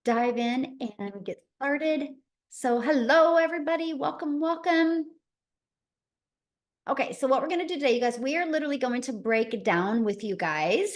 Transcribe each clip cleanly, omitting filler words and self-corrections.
dive in and get started. So hello, everybody. Welcome, welcome. Okay, so what we're going to do today, you guys, we are literally going to break down with you guys.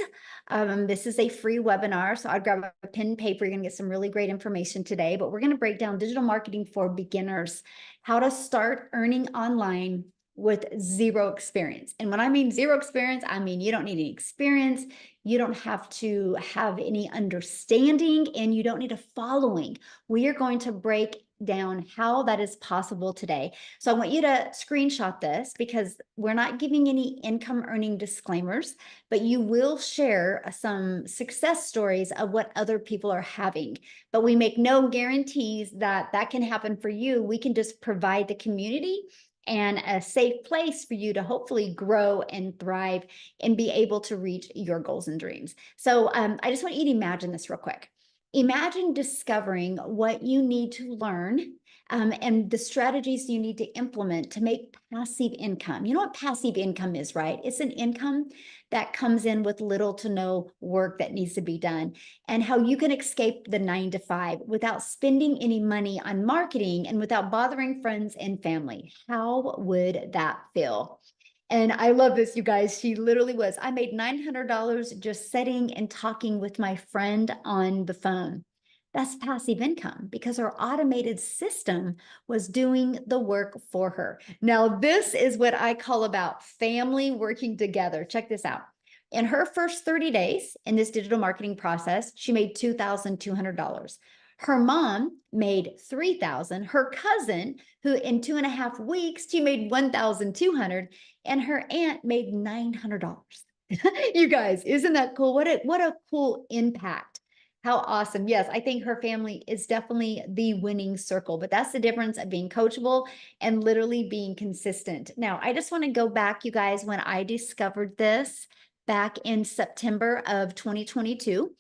This is a free webinar, so I'd grab a pen and paper. You're going to get some really great information today, but we're going to break down digital marketing for beginners, how to start earning online with zero experience. And when I mean zero experience, I mean you don't need any experience, you don't have to have any understanding, and you don't need a following. We are going to break down how that is possible today. So I want you to screenshot this because we're not giving any income earning disclaimers, but you will share some success stories of what other people are having. But we make no guarantees that that can happen for you. We can just provide the community and a safe place for you to hopefully grow and thrive and be able to reach your goals and dreams. So I just want you to imagine this real quick. Imagine discovering what you need to learn and the strategies you need to implement to make passive income. You know what passive income is, right? It's an income that comes in with little to no work that needs to be done, and how you can escape the 9 to 5 without spending any money on marketing and without bothering friends and family. How would that feel? And I love this, you guys. She literally was. I made $900 just sitting and talking with my friend on the phone. That's passive income because her automated system was doing the work for her. Now, this is what I call about family working together. Check this out. In her first 30 days in this digital marketing process, she made $2,200. Her mom made 3,000. Her cousin, who in 2.5 weeks, she made 1,200, and her aunt made $900. You guys, isn't that cool? What a cool impact. How awesome. Yes, I think her family is definitely the winning circle, but that's the difference of being coachable and literally being consistent. Now, I just want to go back, you guys, when I discovered this back in September of 2022.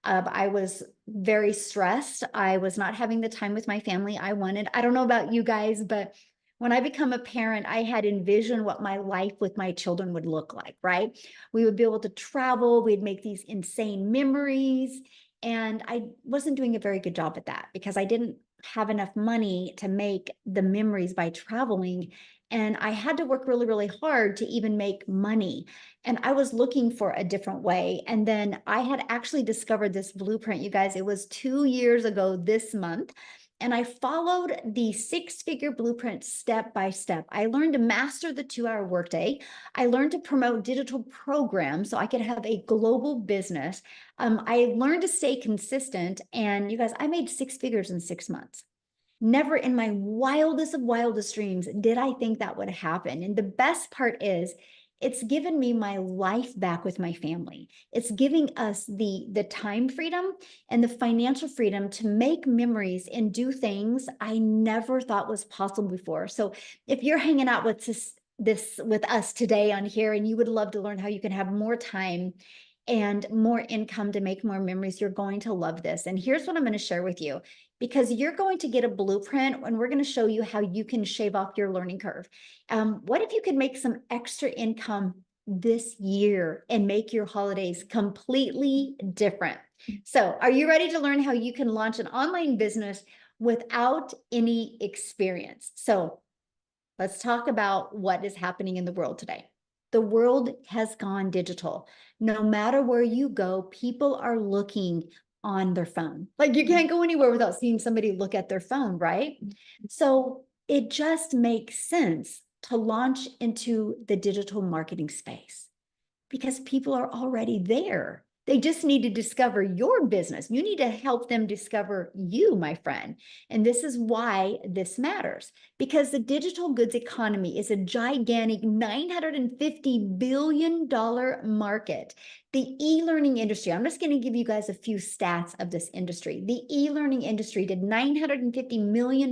I was very stressed. I was not having the time with my family I wanted. I don't know about you guys, but when I become a parent, I had envisioned what my life with my children would look like, right? We would be able to travel, we'd make these insane memories. And I wasn't doing a very good job at that because I didn't have enough money to make the memories by traveling. And I had to work really, really hard to even make money. And I was looking for a different way. And then I had actually discovered this blueprint, you guys. It was 2 years ago this month. And I followed the 6-figure blueprint step by step. I learned to master the 2-hour workday. I learned to promote digital programs so I could have a global business. I learned to stay consistent. And you guys, I made 6 figures in 6 months. Never in my wildest of wildest dreams did I think that would happen. And the best part is, it's given me my life back with my family. It's giving us the time freedom and the financial freedom to make memories and do things I never thought was possible before. So if you're hanging out with this with us today on here and you would love to learn how you can have more time and more income to make more memories, you're going to love this. And here's what I'm going to share with you, because you're going to get a blueprint and we're going to show you how you can shave off your learning curve. What if you could make some extra income this year and make your holidays completely different? So are you ready to learn how you can launch an online business without any experience? So let's talk about what is happening in the world today. The world has gone digital. No matter where you go, people are looking on their phone. Like you can't go anywhere without seeing somebody look at their phone, right? So it just makes sense to launch into the digital marketing space because people are already there. They just need to discover your business. You need to help them discover you, my friend. And this is why this matters, because the digital goods economy is a gigantic $950 billion market. The e-learning industry, I'm just going to give you guys a few stats of this industry. The e-learning industry did $950 million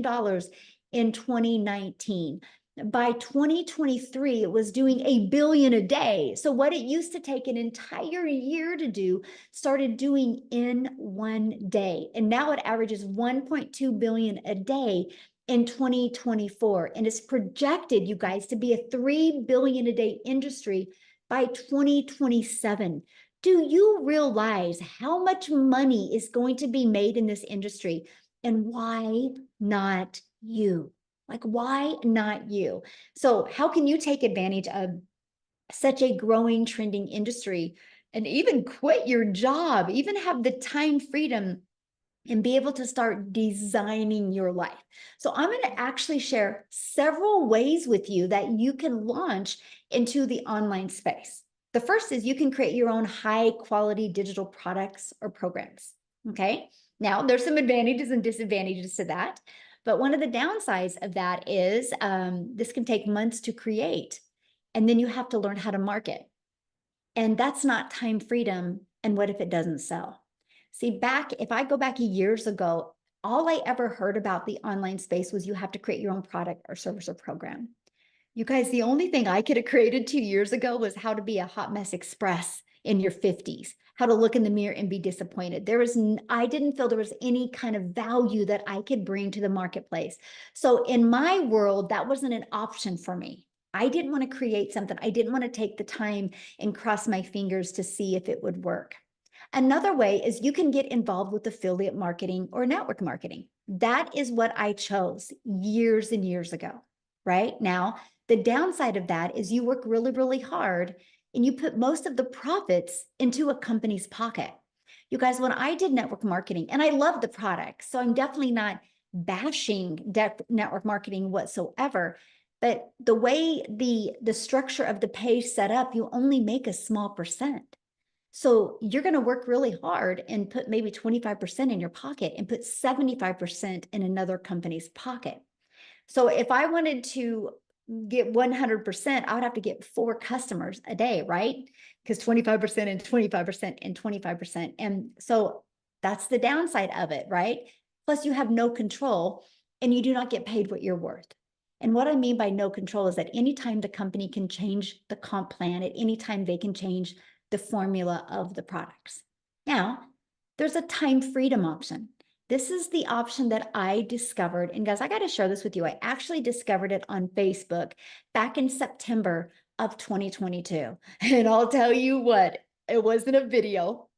in 2019. By 2023, it was doing $1 billion a day. So what it used to take an entire year to do, started doing in one day. And now it averages 1.2 billion a day in 2024. And it's projected, you guys, to be a 3 billion a day industry by 2027. Do you realize how much money is going to be made in this industry? And why not you? Like, why not you? So, how can you take advantage of such a growing, trending industry and even quit your job, even have the time freedom and be able to start designing your life? So, I'm going to actually share several ways with you that you can launch into the online space. The first is you can create your own high quality digital products or programs. Okay. Now, there's some advantages and disadvantages to that. But one of the downsides of that is this can take months to create. And then you have to learn how to market. And that's not time freedom. And what if it doesn't sell? See, if I go back years ago, all I ever heard about the online space was you have to create your own product or service or program. You guys, the only thing I could have created 2 years ago was how to be a hot mess express in your 50s, how to look in the mirror and be disappointed. I didn't feel there was any kind of value that I could bring to the marketplace. So in my world, that wasn't an option for me. I didn't want to create something. I didn't want to take the time and cross my fingers to see if it would work. Another way is you can get involved with affiliate marketing or network marketing. That is what I chose years and years ago, right? Now, the downside of that is you work really, really hard and you put most of the profits into a company's pocket. You guys, when I did network marketing, and I love the product, so I'm definitely not bashing network marketing whatsoever. But the way the structure of the pay set up, you only make a small percent. So you're going to work really hard and put maybe 25% in your pocket and put 75% in another company's pocket. So if I wanted to get 100%, I would have to get 4 customers a day, right? Because 25% and 25% and 25%. And so that's the downside of it, right? Plus, you have no control and you do not get paid what you're worth. And what I mean by no control is that anytime the company can change the comp plan, at any time they can change the formula of the products. Now, there's a time freedom option. This is the option that I discovered. And guys, I got to share this with you. I actually discovered it on Facebook back in September of 2022. And I'll tell you what, it wasn't a video.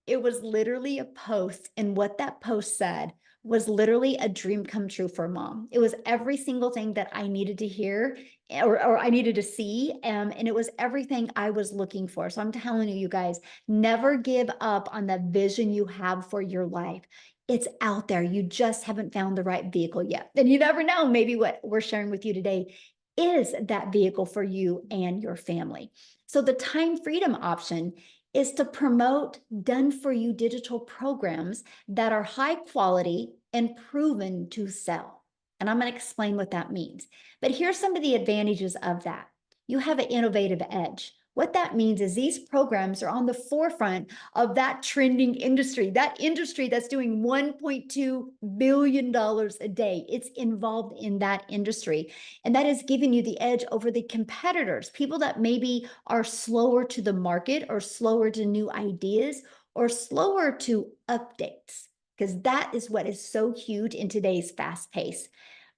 It was literally a post. And what that post said was literally a dream come true for a mom. It was every single thing that I needed to hear or I needed to see. And it was everything I was looking for. So I'm telling you, you guys, never give up on the vision you have for your life. It's out there. You just haven't found the right vehicle yet. And you never know, maybe what we're sharing with you today is that vehicle for you and your family. So the time freedom option is to promote done for you digital programs that are high quality and proven to sell. And I'm going to explain what that means. But here's some of the advantages of that. You have an innovative edge. What that means is these programs are on the forefront of that trending industry, that industry that's doing $1.2 billion a day. It's involved in that industry. And that is giving you the edge over the competitors, people that maybe are slower to the market or slower to new ideas or slower to updates, because that is what is so huge in today's fast pace.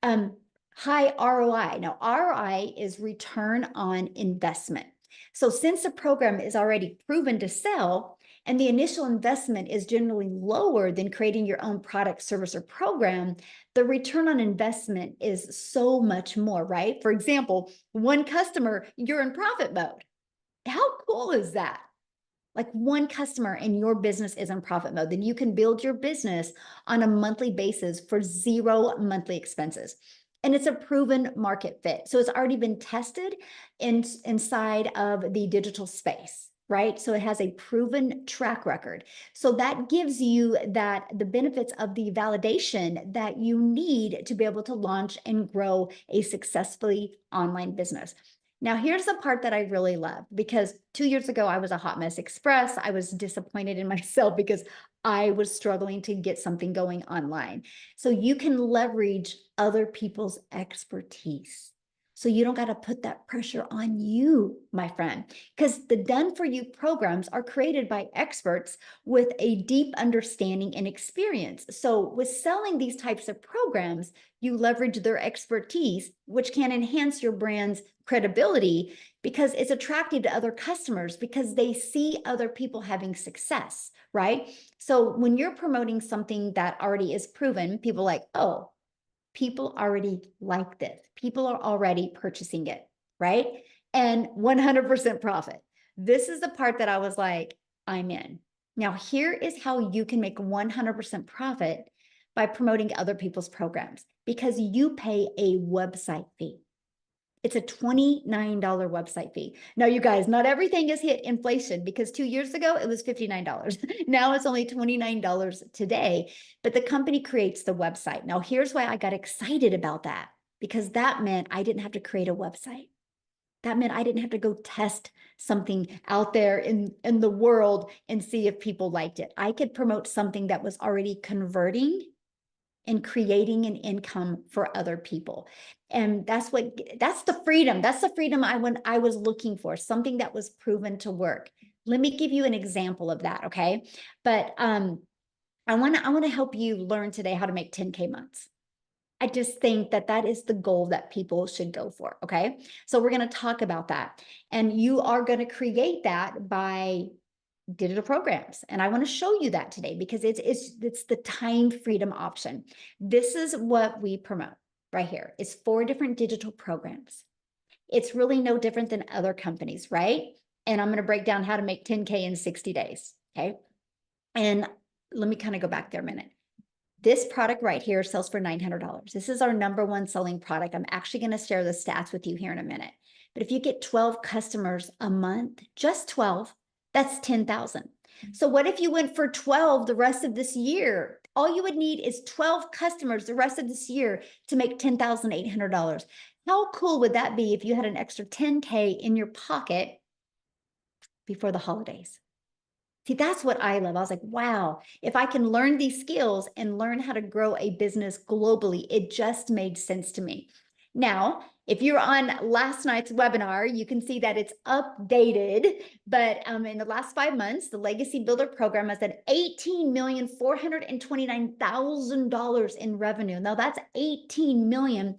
High ROI. Now, ROI is return on investment. So since the program is already proven to sell and the initial investment is generally lower than creating your own product, service, or program, the return on investment is so much more, right? For example, one customer, you're in profit mode. How cool is that? Like one customer and your business is in profit mode, then you can build your business on a monthly basis for 0 monthly expenses. And it's a proven market fit. So it's already been tested inside of the digital space, right? So it has a proven track record. So that gives you the benefits of the validation that you need to be able to launch and grow a successfully online business. Now, here's the part that I really love, because 2 years ago, I was a hot mess express. I was disappointed in myself because I was struggling to get something going online. So you can leverage other people's expertise. So you don't got to put that pressure on you, my friend, because the done for you programs are created by experts with a deep understanding and experience. So with selling these types of programs, you leverage their expertise, which can enhance your brand's credibility because it's attractive to other customers because they see other people having success, right? So when you're promoting something that already is proven, people are like, oh, people already like this. People are already purchasing it, right? And 100% profit. This is the part that I was like, I'm in. Now, here is how you can make 100% profit by promoting other people's programs because you pay a website fee. It's a $29 website fee. Now, you guys, not everything has hit inflation because 2 years ago it was $59. Now it's only $29 today, but the company creates the website. Now, here's why I got excited about that, because that meant I didn't have to create a website. That meant I didn't have to go test something out there in the world and see if people liked it. I could promote something that was already converting and creating an income for other people. And that's the freedom. That's the freedom I was looking for, something that was proven to work. Let me give you an example of that, okay? But I want to help you learn today how to make 10K months. I just think that that is the goal that people should go for, okay? So we're going to talk about that. And you are going to create that by digital programs. And I want to show you that today because it's the time freedom option. This is what we promote right here. It's 4 different digital programs. It's really no different than other companies, right? And I'm going to break down how to make 10K in 60 days, okay? And let me kind of go back there a minute. This product right here sells for $900. This is our #1 selling product. I'm actually going to share the stats with you here in a minute. But if you get 12 customers a month, just 12, that's 10,000. So what if you went for 12 the rest of this year? All you would need is 12 customers the rest of this year to make $10,800. How cool would that be if you had an extra 10K in your pocket before the holidays? See, that's what I love. I was like, wow, if I can learn these skills and learn how to grow a business globally, it just made sense to me. Now, if you're on last night's webinar, you can see that it's updated. But in the last 5 months, the Legacy Builder program has had $18,429,000 in revenue. Now that's 18 million.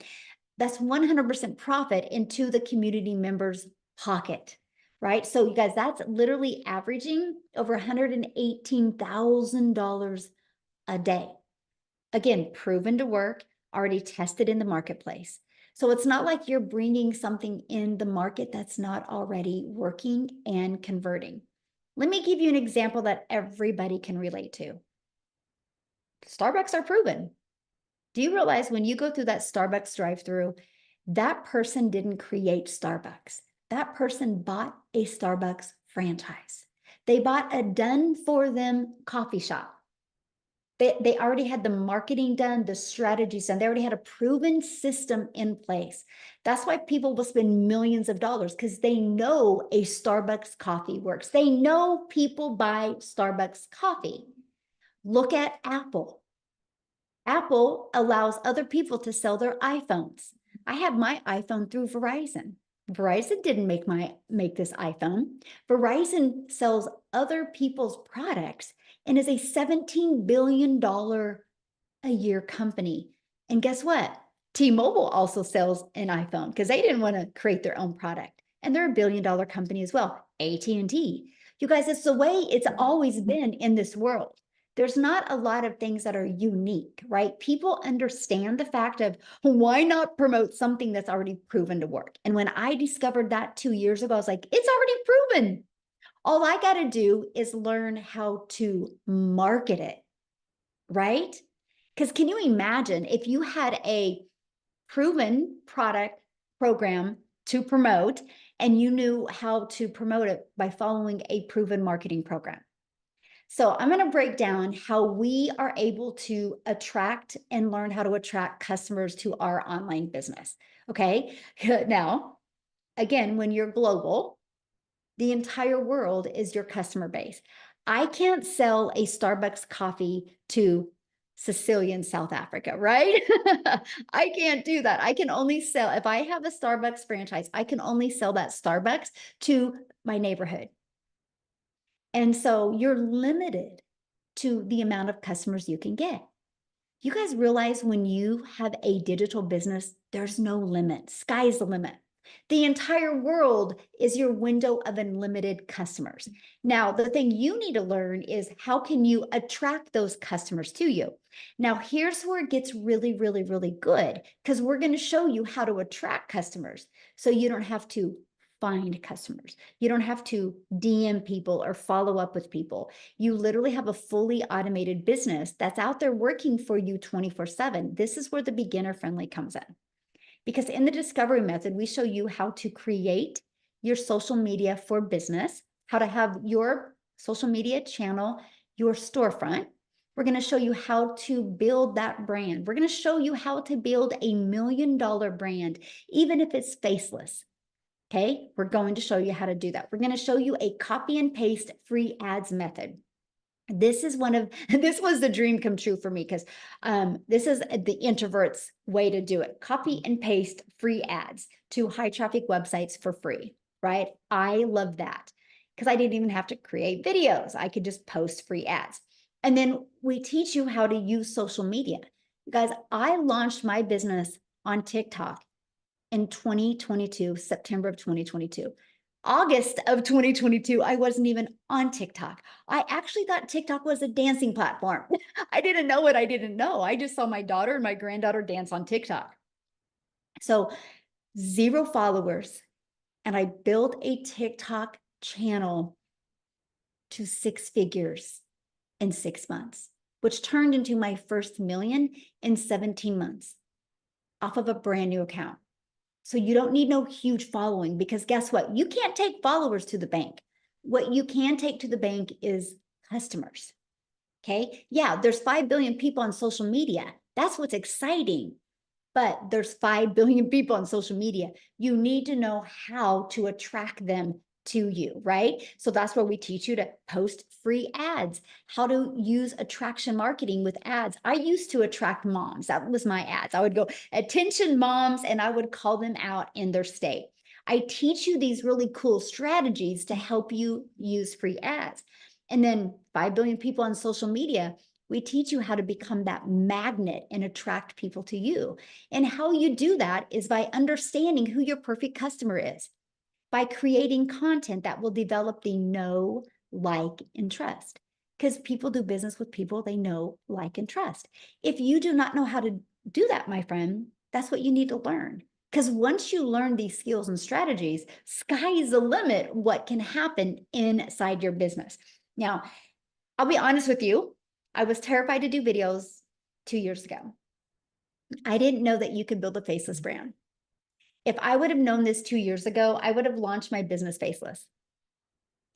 That's 100% profit into the community members' pocket. Right? So you guys, that's literally averaging over $118,000 a day. Again, proven to work, already tested in the marketplace. So it's not like you're bringing something in the market that's not already working and converting. Let me give you an example that everybody can relate to. Starbucks are proven. Do you realize when you go through that Starbucks drive-through, that person didn't create Starbucks. That person bought a Starbucks franchise. They bought a done-for-them coffee shop. They already had the marketing done, the strategies done. They already had a proven system in place. That's why people will spend millions of dollars because they know a Starbucks coffee works. They know people buy Starbucks coffee. Look at Apple. Apple allows other people to sell their iPhones. I have my iPhone through Verizon. Verizon didn't make this iPhone. Verizon sells other people's products and is a $17 billion a year company. And guess what? T-Mobile also sells an iPhone because they didn't want to create their own product. And they're a $1 billion company as well. AT&T. You guys, it's the way it's always been in this world. There's not a lot of things that are unique, right? People understand the fact of why not promote something that's already proven to work. And when I discovered that 2 years ago, I was like, it's already proven. All I got to do is learn how to market it, right? Because can you imagine if you had a proven product program to promote and you knew how to promote it by following a proven marketing program? So I'm going to break down how we are able to attract and learn how to attract customers to our online business. Okay. Now, again, when you're global, the entire world is your customer base. I can't sell a Starbucks coffee to Cecilia in South Africa, right? I can't do that. I can only sell, if I have a Starbucks franchise, I can only sell that Starbucks to my neighborhood. And so you're limited to the amount of customers you can get. You guys realize when you have a digital business, there's no limit. Sky's the limit. The entire world is your window of unlimited customers. Now, the thing you need to learn is how can you attract those customers to you? Now, here's where it gets really, really, really good, because we're going to show you how to attract customers so you don't have to find customers. You don't have to DM people or follow up with people. You literally have a fully automated business that's out there working for you 24/7. This is where the beginner friendly comes in. Because in the discovery method, we show you how to create your social media for business, how to have your social media channel, your storefront. We're going to show you how to build that brand. We're going to show you how to build $1 million brand, even if it's faceless. Okay, we're going to show you how to do that. We're going to show you a copy and paste free ads method. This is this was the dream come true for me, because this is the introvert's way to do it. Copy and paste free ads to high traffic websites for free, right? I love that because I didn't even have to create videos. I could just post free ads. And then we teach you how to use social media. Guys, I launched my business on TikTok in 2022, September of 2022. August of 2022, I wasn't even on TikTok. I actually thought TikTok was a dancing platform. I didn't know what I didn't know. I just saw my daughter and my granddaughter dance on TikTok. So 0 followers. And I built a TikTok channel to 6 figures in 6 months, which turned into my first million in 17 months off of a brand new account. So you don't need no huge following, because guess what? You can't take followers to the bank. What you can take to the bank is customers. Okay. Yeah, there's 5 billion people on social media. That's what's exciting. But there's 5 billion people on social media. You need to know how to attract them to you, right? So that's where we teach you to post free ads, how to use attraction marketing with ads. I used to attract moms. That was my ads. I would go, attention moms, and I would call them out in their state. I teach you these really cool strategies to help you use free ads. And then 5 billion people on social media, we teach you how to become that magnet and attract people to you. And how you do that is by understanding who your perfect customer is, by creating content that will develop the know, like, and trust. Because people do business with people they know, like, and trust. If you do not know how to do that, my friend, that's what you need to learn. Because once you learn these skills and strategies, sky is the limit what can happen inside your business. Now, I'll be honest with you. I was terrified to do videos 2 years ago. I didn't know that you could build a faceless brand. If I would have known this 2 years ago, I would have launched my business faceless.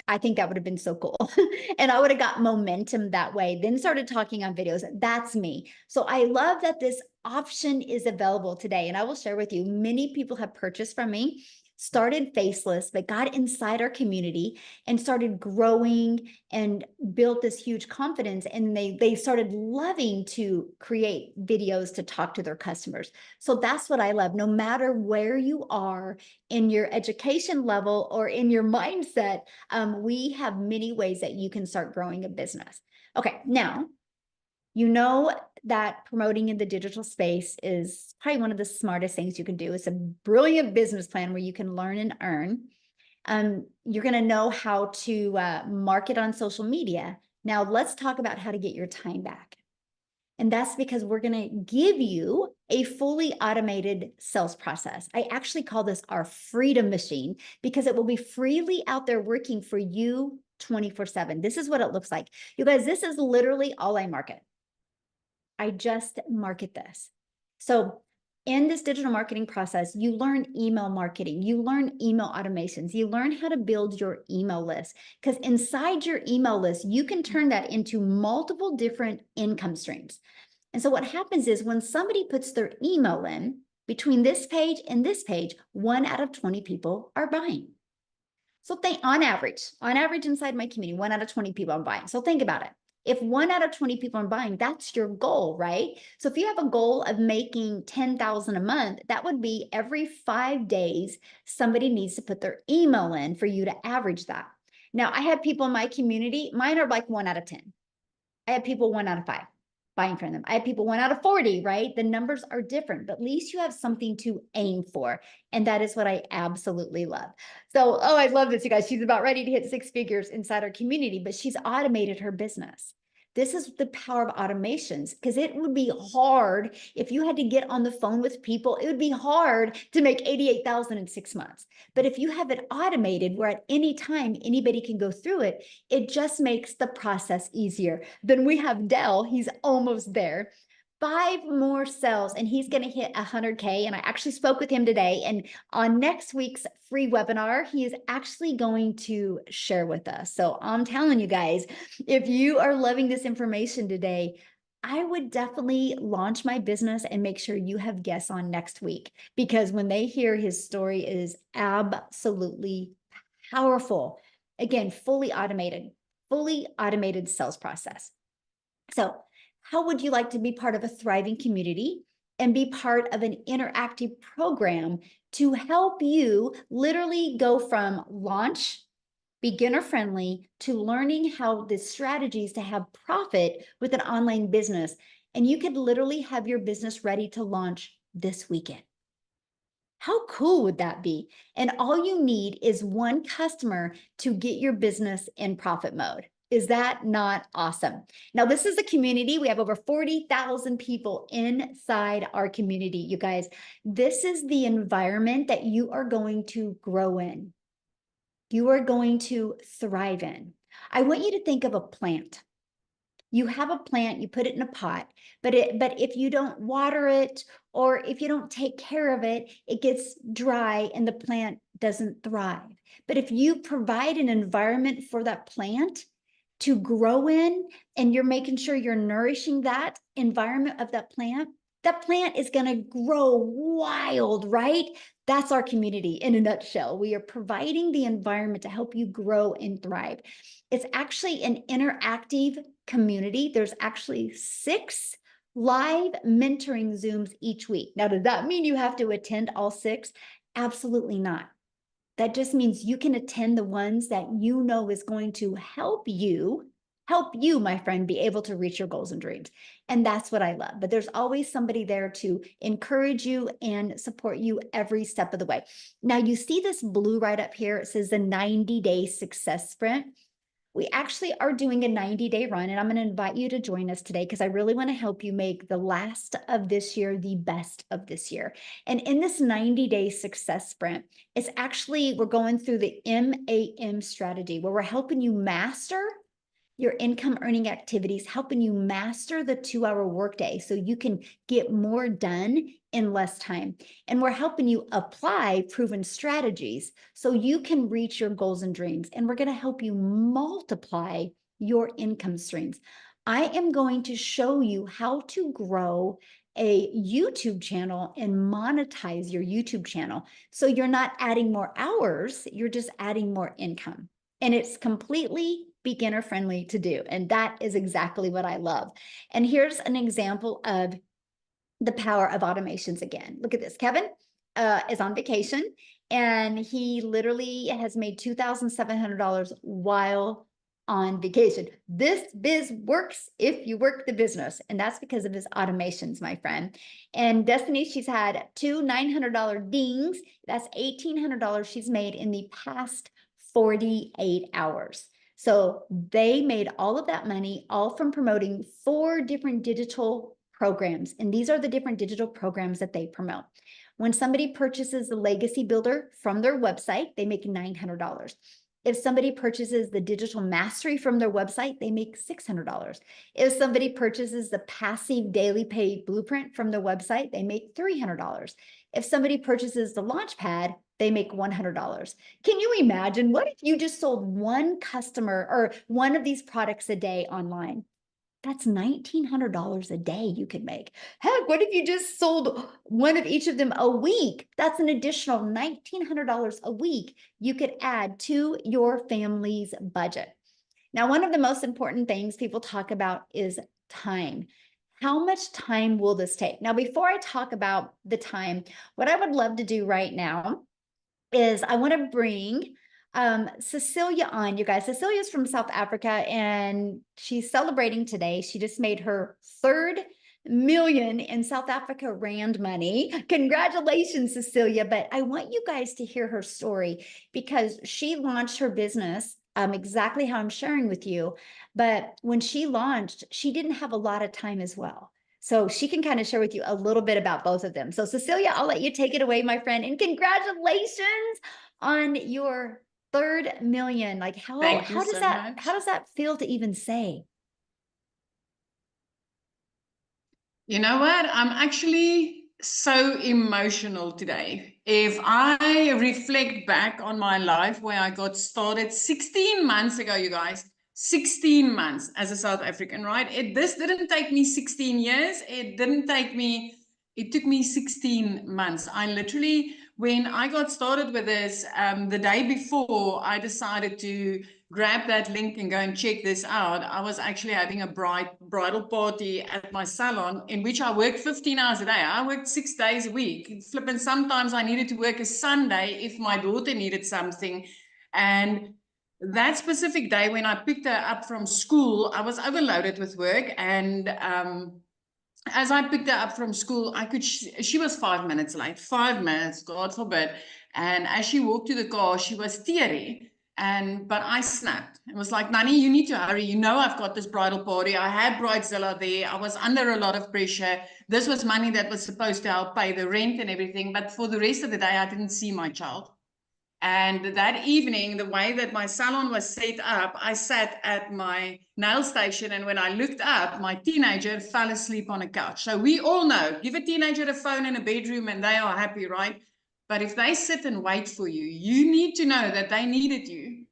I think that would have been so cool. And I would have got momentum that way, then started talking on videos. That's me. So I love that this option is available today. And I will share with you, many people have purchased from me, started faceless, but got inside our community and started growing and built this huge confidence. And they started loving to create videos to talk to their customers. So that's what I love. No matter where you are in your education level or in your mindset, we have many ways that you can start growing a business. Okay, now, you know that promoting in the digital space is probably one of the smartest things you can do. It's a brilliant business plan where you can learn and earn. You're going to know how to market on social media. Now, let's talk about how to get your time back. And that's because we're going to give you a fully automated sales process. I actually call this our freedom machine because it will be freely out there working for you 24/7. This is what it looks like. You guys, this is literally all I market. I just market this. So in this digital marketing process, you learn email marketing, you learn email automations, you learn how to build your email list, because inside your email list, you can turn that into multiple different income streams. And so what happens is when somebody puts their email in between this page and this page, 1 out of 20 people are buying. So think on average inside my community, 1 out of 20 people are buying. So think about it. If 1 out of 20 people are buying, that's your goal, right? So if you have a goal of making 10,000 a month, that would be every 5 days, somebody needs to put their email in for you to average that. Now, I have people in my community, mine are like 1 out of 10. I have people 1 out of 5 buying from them. I have people 1 out of 40, right? The numbers are different, but at least you have something to aim for. And that is what I absolutely love. So, oh, I love this, you guys. She's about ready to hit 6 figures inside our community, but she's automated her business. This is the power of automations, because it would be hard if you had to get on the phone with people. It would be hard to make 88,000 in 6 months. But if you have it automated where at any time anybody can go through it, it just makes the process easier. Then we have Dell, he's almost there. 5 more sales and he's going to hit 100K. And I actually spoke with him today. And on next week's free webinar, he is actually going to share with us. So I'm telling you guys, if you are loving this information today, I would definitely launch my business and make sure you have guests on next week, because when they hear his story, it is absolutely powerful. Again, fully automated sales process. So how would you like to be part of a thriving community and be part of an interactive program to help you literally go from launch, beginner friendly, to learning how the strategies to have profit with an online business? And you could literally have your business ready to launch this weekend. How cool would that be? And all you need is one customer to get your business in profit mode. Is that not awesome? Now, this is a community. We have over 40,000 people inside our community, you guys. This is the environment that you are going to grow in. You are going to thrive in. I want you to think of a plant. You have a plant, you put it in a pot, but if you don't water it, or if you don't take care of it, it gets dry and the plant doesn't thrive. But if you provide an environment for that plant to grow in, and you're making sure you're nourishing that environment of that plant is going to grow wild, right? That's our community in a nutshell. We are providing the environment to help you grow and thrive. It's actually an interactive community. There's actually 6 live mentoring Zooms each week. Now, does that mean you have to attend all 6? Absolutely not. That just means you can attend the ones that you know is going to help you, my friend, be able to reach your goals and dreams. And that's what I love. But there's always somebody there to encourage you and support you every step of the way. Now, you see this blue right up here. It says the 90-day success sprint. We actually are doing a 90-day run, and I'm going to invite you to join us today because I really want to help you make the last of this year the best of this year. And in this 90-day success sprint, it's actually, we're going through the MAM strategy, where we're helping you master your income earning activities, helping you master the 2-hour workday so you can get more done in less time. And we're helping you apply proven strategies so you can reach your goals and dreams. And we're going to help you multiply your income streams. I am going to show you how to grow a YouTube channel and monetize your YouTube channel. So you're not adding more hours, you're just adding more income. And it's completely beginner friendly to do. And that is exactly what I love. And here's an example of the power of automations again. Look at this. Kevin is on vacation, and he literally has made $2,700 while on vacation. This biz works if you work the business, and that's because of his automations, my friend. And Destiny, she's had 2 $900 dings. That's $1,800 she's made in the past 48 hours. So they made all of that money, all from promoting 4 different digital programs. And these are the different digital programs that they promote. When somebody purchases the Legacy Builder from their website, they make $900. If somebody purchases the Digital Mastery from their website, they make $600. If somebody purchases the Passive Daily Pay Blueprint from their website, they make $300. If somebody purchases the Launchpad, they make $100. Can you imagine? What if you just sold one customer or one of these products a day online? That's $1,900 a day you could make. Heck, what if you just sold one of each of them a week? That's an additional $1,900 a week you could add to your family's budget. Now, one of the most important things people talk about is time. How much time will this take? Now, before I talk about the time, what I would love to do right now is I want to bring Cecilia on, you guys. Cecilia's from South Africa and she's celebrating today. She just made her 3rd million in South Africa Rand money. Congratulations, Cecilia. But I want you guys to hear her story because she launched her business exactly how I'm sharing with you. But when she launched, she didn't have a lot of time as well. So she can kind of share with you a little bit about both of them. So Cecilia, I'll let you take it away, my friend. And congratulations on your 3rd million. Like how does that feel to even say? You know what? I'm actually so emotional today. If I reflect back on my life where I got started 16 months ago, you guys, 16 months as a South African, right? This didn't take me 16 years. It took me 16 months. I literally, when I got started with this, the day before I decided to grab that link and go and check this out, I was actually having a bridal party at my salon in which I worked 15 hours a day. I worked 6 days a week. Flipping, sometimes I needed to work a Sunday if my daughter needed something. And that specific day when I picked her up from school, I was overloaded with work. And as I picked her up from school, she was 5 minutes late, 5 minutes, God forbid. And as she walked to the car, she was teary. But I snapped. It was like, Nani, you need to hurry. You know, I've got this bridal party. I had Bridezilla there. I was under a lot of pressure. This was money that was supposed to help pay the rent and everything. But for the rest of the day, I didn't see my child. And that evening, the way that my salon was set up, I sat at my nail station, and when I looked up, my teenager fell asleep on a couch. So we all know, give a teenager a phone in a bedroom and they are happy, right? But if they sit and wait for you, you need to know that they needed you.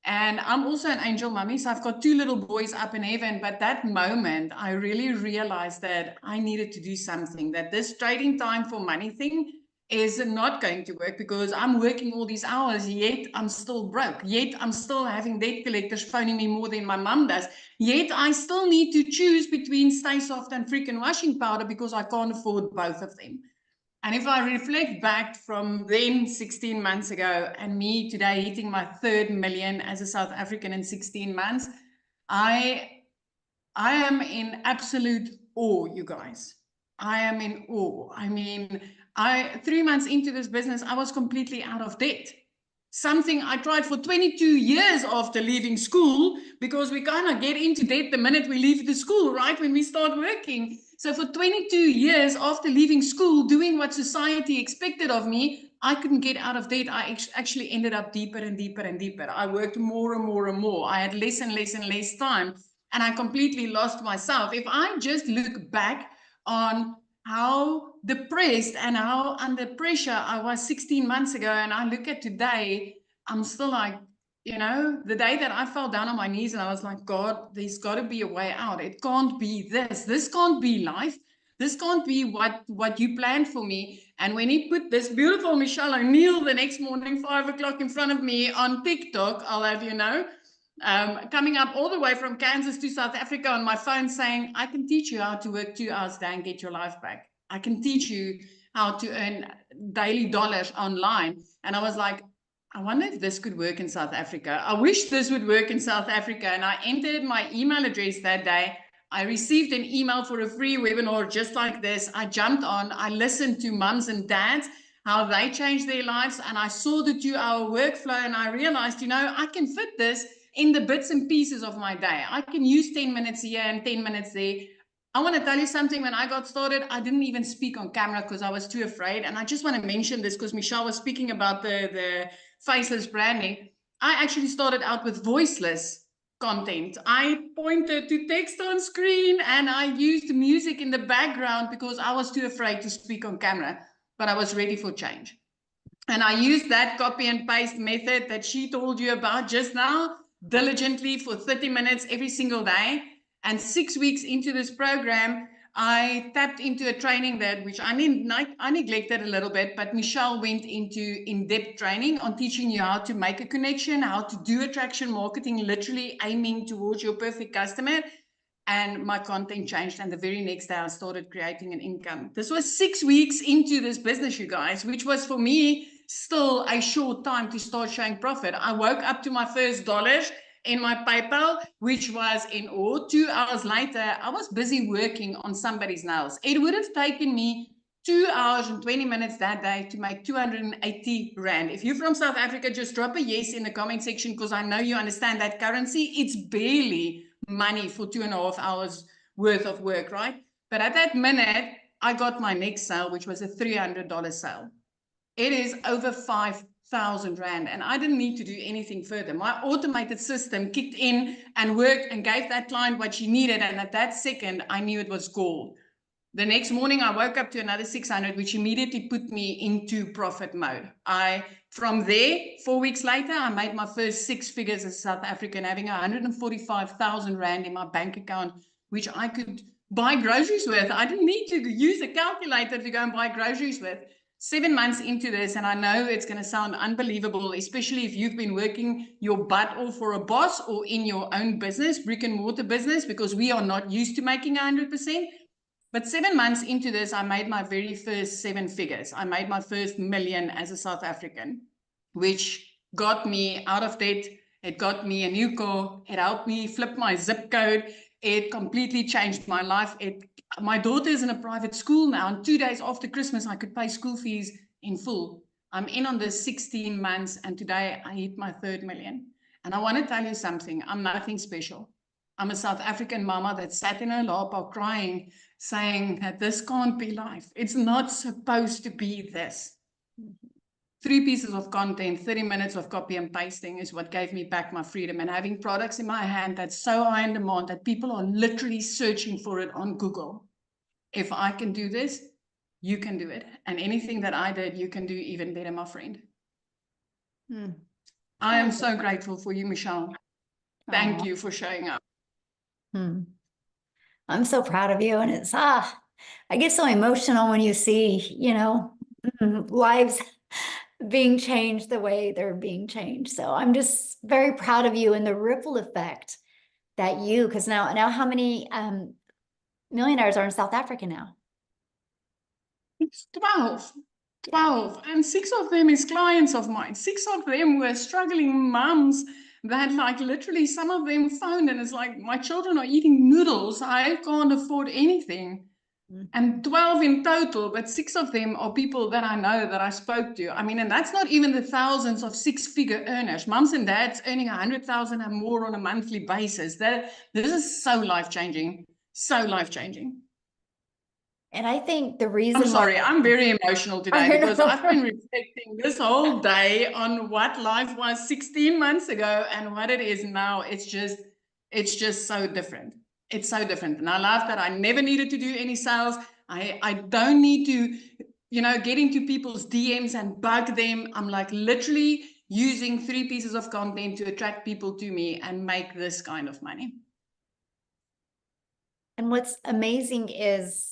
And I'm also an angel mummy, so I've got 2 little boys up in heaven. But that moment, I really realized that I needed to do something, that this trading time for money thing is not going to work because I'm working all these hours, yet I'm still broke. Yet I'm still having debt collectors phoning me more than my mum does. Yet I still need to choose between Stay Soft and freaking washing powder because I can't afford both of them. And if I reflect back from then 16 months ago and me today hitting my 3rd million as a South African in 16 months, I am in absolute awe, you guys. I am in awe. I mean, 3 months into this business, I was completely out of debt. Something I tried for 22 years after leaving school, because we kind of get into debt the minute we leave the school, right? When we start working. So for 22 years after leaving school, doing what society expected of me, I couldn't get out of debt. I actually ended up deeper and deeper and deeper. I worked more and more and more. I had less and less and less time, and I completely lost myself. If I just look back on how depressed and how under pressure I was 16 months ago, and I look at today, I'm still like, you know, the day that I fell down on my knees and I was like, God, there's got to be a way out. It can't be this. This can't be life. This can't be what you planned for me. And when he put this beautiful Michelle O'Neill the next morning, 5 o'clock in front of me on TikTok, I'll have you know, coming up all the way from Kansas to South Africa on my phone saying, I can teach you how to work 2 hours a day and get your life back. I can teach you how to earn daily dollars online. And I was like, I wonder if this could work in South Africa. I wish this would work in South Africa. And I entered my email address that day. I received an email for a free webinar just like this. I jumped on, I listened to mums and dads, how they changed their lives. And I saw the 2-hour workflow and I realized, you know, I can fit this in the bits and pieces of my day. I can use 10 minutes here and 10 minutes there. I want to tell you something. When I got started, I didn't even speak on camera because I was too afraid. And I just want to mention this because Michelle was speaking about the faceless branding. I actually started out with voiceless content. I pointed to text on screen and I used music in the background because I was too afraid to speak on camera, but I was ready for change. And I used that copy and paste method that she told you about just now diligently for 30 minutes every single day. And 6 weeks into this program, I tapped into a training that which I neglected a little bit, but Michelle went into in-depth training on teaching you how to make a connection, how to do attraction marketing, literally aiming towards your perfect customer. And my content changed. And the very next day I started creating an income. This was 6 weeks into this business, you guys, which was for me still a short time to start showing profit. I woke up to my first dollars in my PayPal, which was in awe. 2 hours later, I was busy working on somebody's nails. It would have taken me 2 hours and 20 minutes that day to make 280 Rand. If you're from South Africa, just drop a yes in the comment section, because I know you understand that currency. It's barely money for 2.5 hours worth of work, right? But at that minute, I got my next sale, which was a $300 sale. It is over 5,000 Rand, and I didn't need to do anything further. My automated system kicked in and worked and gave that client what she needed, and at that second, I knew it was gold. The next morning, I woke up to another 600, which immediately put me into profit mode. From there, 4 weeks later, I made my first 6 figures as a South African, having 145,000 Rand in my bank account, which I could buy groceries with. I didn't need to use a calculator to go and buy groceries with. 7 months into this, and I know it's going to sound unbelievable, especially if you've been working your butt off for a boss or in your own business, brick and mortar business, because we are not used to making 100%. But 7 months into this, I made my very first 7 figures. I made my first million as a South African, which got me out of debt. It got me a new car. It helped me flip my zip code. It completely changed my life. My daughter is in a private school now, and 2 days after Christmas, I could pay school fees in full. I'm in on this 16 months, and today I hit my 3rd million. And I want to tell you something. I'm nothing special. I'm a South African mama that sat in her lap crying, saying that this can't be life. It's not supposed to be this. 3 pieces of content, 30 minutes of copy and pasting is what gave me back my freedom, and having products in my hand that's so high in demand that people are literally searching for it on Google. If I can do this, you can do it. And anything that I did, you can do even better, my friend. I am so grateful for you, Michelle. Thank you for showing up. I'm so proud of you. And it's, I get so emotional when you see, lives being changed the way they're being changed. So I'm just very proud of you and the ripple effect that because now how many millionaires are in South Africa now? It's 12, and 6 of them is clients of mine. 6 of them were struggling moms that literally some of them phoned and it's like, my children are eating noodles. I can't afford anything. And 12 in total, but 6 of them are people that I know, that I spoke to. I mean, and that's not even the thousands of 6-figure earners. Moms and dads earning 100,000 and more on a monthly basis. This is so life-changing, so life-changing. And I think the reason I'm sorry, I'm very emotional today because I've been reflecting this whole day on what life was 16 months ago and what it is now. It's just so different. It's so different. And I love that I never needed to do any sales. I don't need to, get into people's DMs and bug them. I'm literally using 3 pieces of content to attract people to me and make this kind of money. And what's amazing is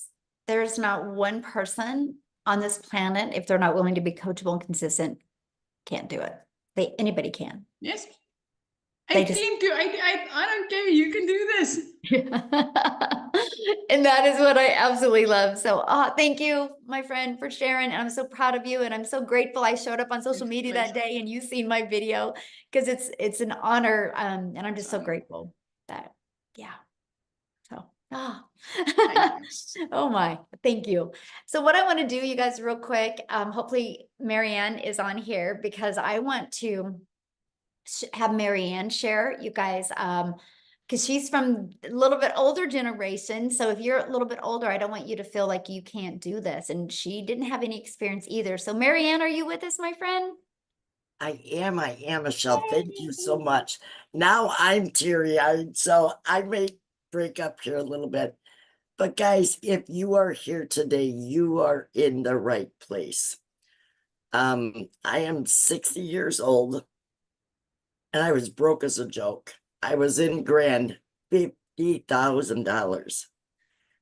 there's not one person on this planet, if they're not willing to be coachable and consistent, can't do it. Anybody can. Yes. 18 to 88, I don't care. You can do this. And that is what I absolutely love. So thank you, my friend, for sharing. And I'm so proud of you. And I'm so grateful I showed up on social media that day and you seen my video, because it's an honor. And I'm just so grateful that, So, oh my, thank you. So what I want to do, you guys, real quick, hopefully Marianne is on here, because I want to have Marianne share, you guys, because she's from a little bit older generation. So if you're a little bit older, I don't want you to feel like you can't do this. And she didn't have any experience either. So Marianne, are you with us, my friend? I am, Michelle. Thank you so much. Now I'm teary-eyed, so I may break up here a little bit. But guys, if you are here today, you are in the right place. I am 60 years old, and I was broke as a joke. I was in grand $50,000.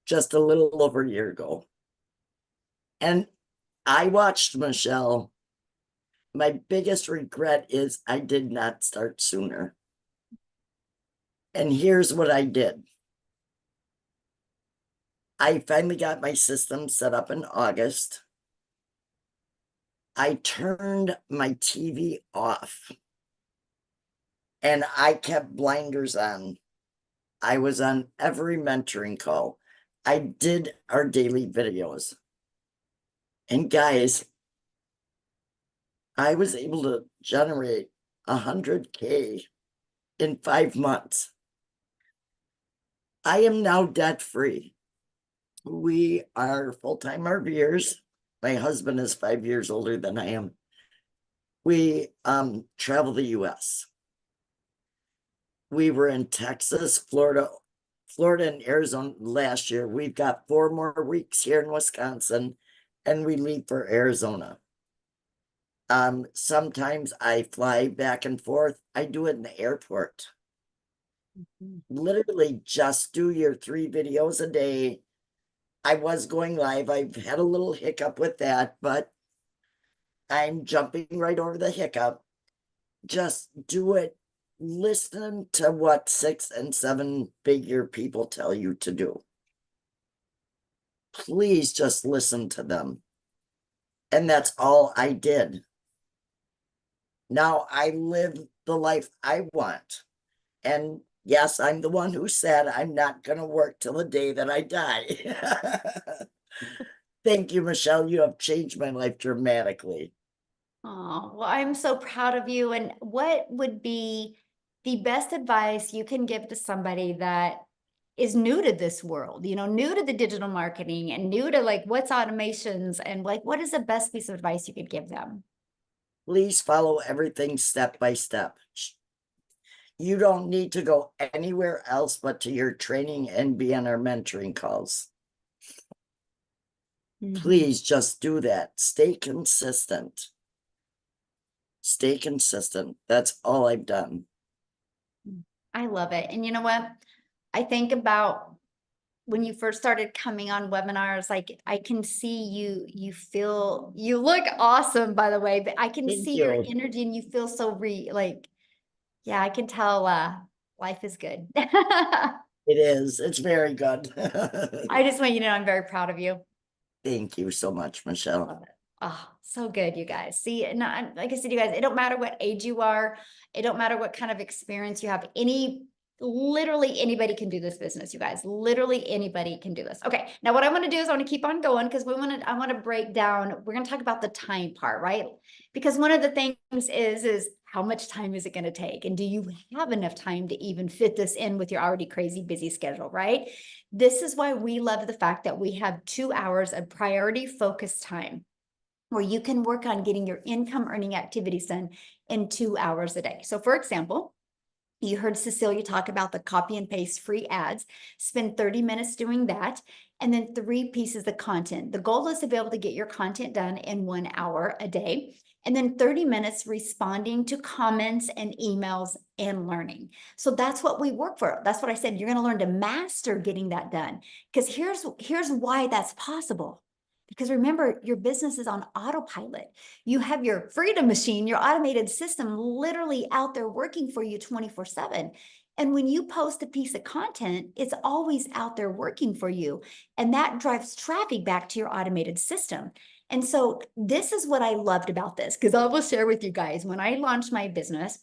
just a little over a year ago. And I watched Michelle. My biggest regret is I did not start sooner. And here's what I did. I finally got my system set up in August. I turned my TV off and I kept blinders on. I was on every mentoring call. I did our daily videos. And guys, I was able to generate 100K in 5 months. I am now debt free. We are full-time RVers. My husband is 5 years older than I am. We travel the US. We were in Texas, Florida, and Arizona last year. We've got 4 more weeks here in Wisconsin, and we leave for Arizona. Sometimes I fly back and forth. I do it in the airport. Literally just do your 3 videos a day. I was going live. I've had a little hiccup with that, but I'm jumping right over the hiccup. Just do it. Listen to what 6 and 7 figure people tell you to do. Please just listen to them. And that's all I did. Now I live the life I want. And yes, I'm the one who said I'm not going to work till the day that I die. Thank you, Michelle. You have changed my life dramatically. Oh, well, I'm so proud of you. And what would be the best advice you can give to somebody that is new to this world, new to the digital marketing and new to like what's automations and like, what is the best piece of advice you could give them? Please follow everything step by step. You don't need to go anywhere else but to your training and be on our mentoring calls. Please just do that. Stay consistent. Stay consistent. That's all I've done. I love it. And you know what? I think about when you first started coming on webinars, like I can see you look awesome, by the way, but I can Thank see you. your energy and you feel so yeah, I can tell life is good. It is. It's very good. I just want you to know I'm very proud of you. Thank you so much, Michelle. Oh, so good, you guys. See, and like I said, you guys, it don't matter what age you are. It don't matter what kind of experience you have. Literally anybody can do this business, you guys. Literally anybody can do this. Okay, now what I want to do is I want to keep on going because I want to break down. We're going to talk about the time part, right? Because one of the things is how much time is it going to take? And do you have enough time to even fit this in with your already crazy busy schedule, right? This is why we love the fact that we have 2 hours of priority focused time where you can work on getting your income earning activities done in 2 hours a day. So for example, you heard Cecilia talk about the copy and paste free ads. Spend 30 minutes doing that. And then 3 pieces of content. The goal is to be able to get your content done in 1 hour a day. And then 30 minutes responding to comments and emails and learning. So that's what we work for. That's what I said. You're going to learn to master getting that done. Because here's why that's possible. Because remember, your business is on autopilot. You have your freedom machine, your automated system literally out there working for you 24/7. And when you post a piece of content, it's always out there working for you. And that drives traffic back to your automated system. And so this is what I loved about this, because I will share with you guys, when I launched my business,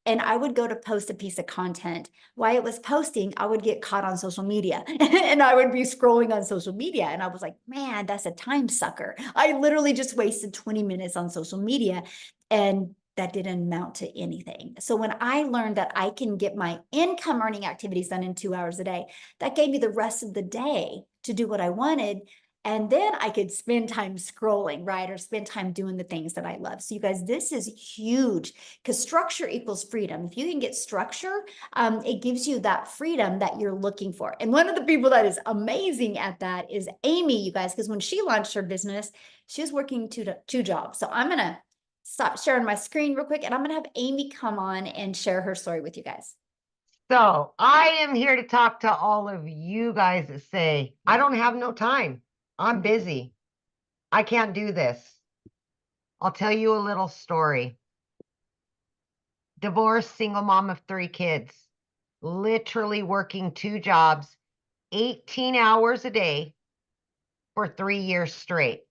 and I would go to post a piece of content. While it was posting, I would get caught on social media and I would be scrolling on social media. And I was like, man, that's a time sucker. I literally just wasted 20 minutes on social media and that didn't amount to anything. So when I learned that I can get my income earning activities done in 2 hours a day, that gave me the rest of the day to do what I wanted. And then I could spend time scrolling, right? Or spend time doing the things that I love. So you guys, this is huge because structure equals freedom. If you can get structure, it gives you that freedom that you're looking for. And one of the people that is amazing at that is Amy, you guys, because when she launched her business, she was working two jobs. So I'm going to stop sharing my screen real quick and I'm going to have Amy come on and share her story with you guys. So I am here to talk to all of you guys that say, I don't have no time. I'm busy. I can't do this. I'll tell you a little story. Divorced, single mom of 3 kids, literally working 2 jobs, 18 hours a day for 3 years straight.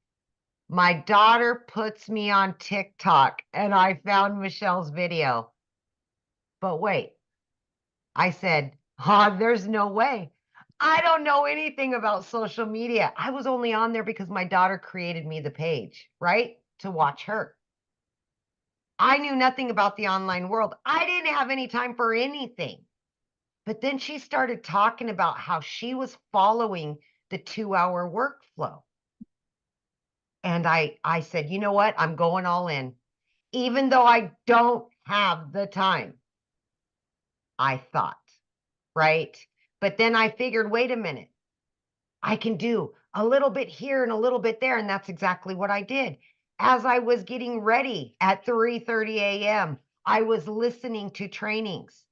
My daughter puts me on TikTok and I found Michelle's video. But wait, I said, there's no way. I don't know anything about social media. I was only on there because my daughter created me the page, right? To watch her. I knew nothing about the online world. I didn't have any time for anything. But then she started talking about how she was following the 2-hour workflow. And I said, you know what? I'm going all in. Even though I don't have the time, I thought, right? But then I figured, wait a minute, I can do a little bit here and a little bit there. And that's exactly what I did. As I was getting ready at 3:30 a.m., I was listening to trainings.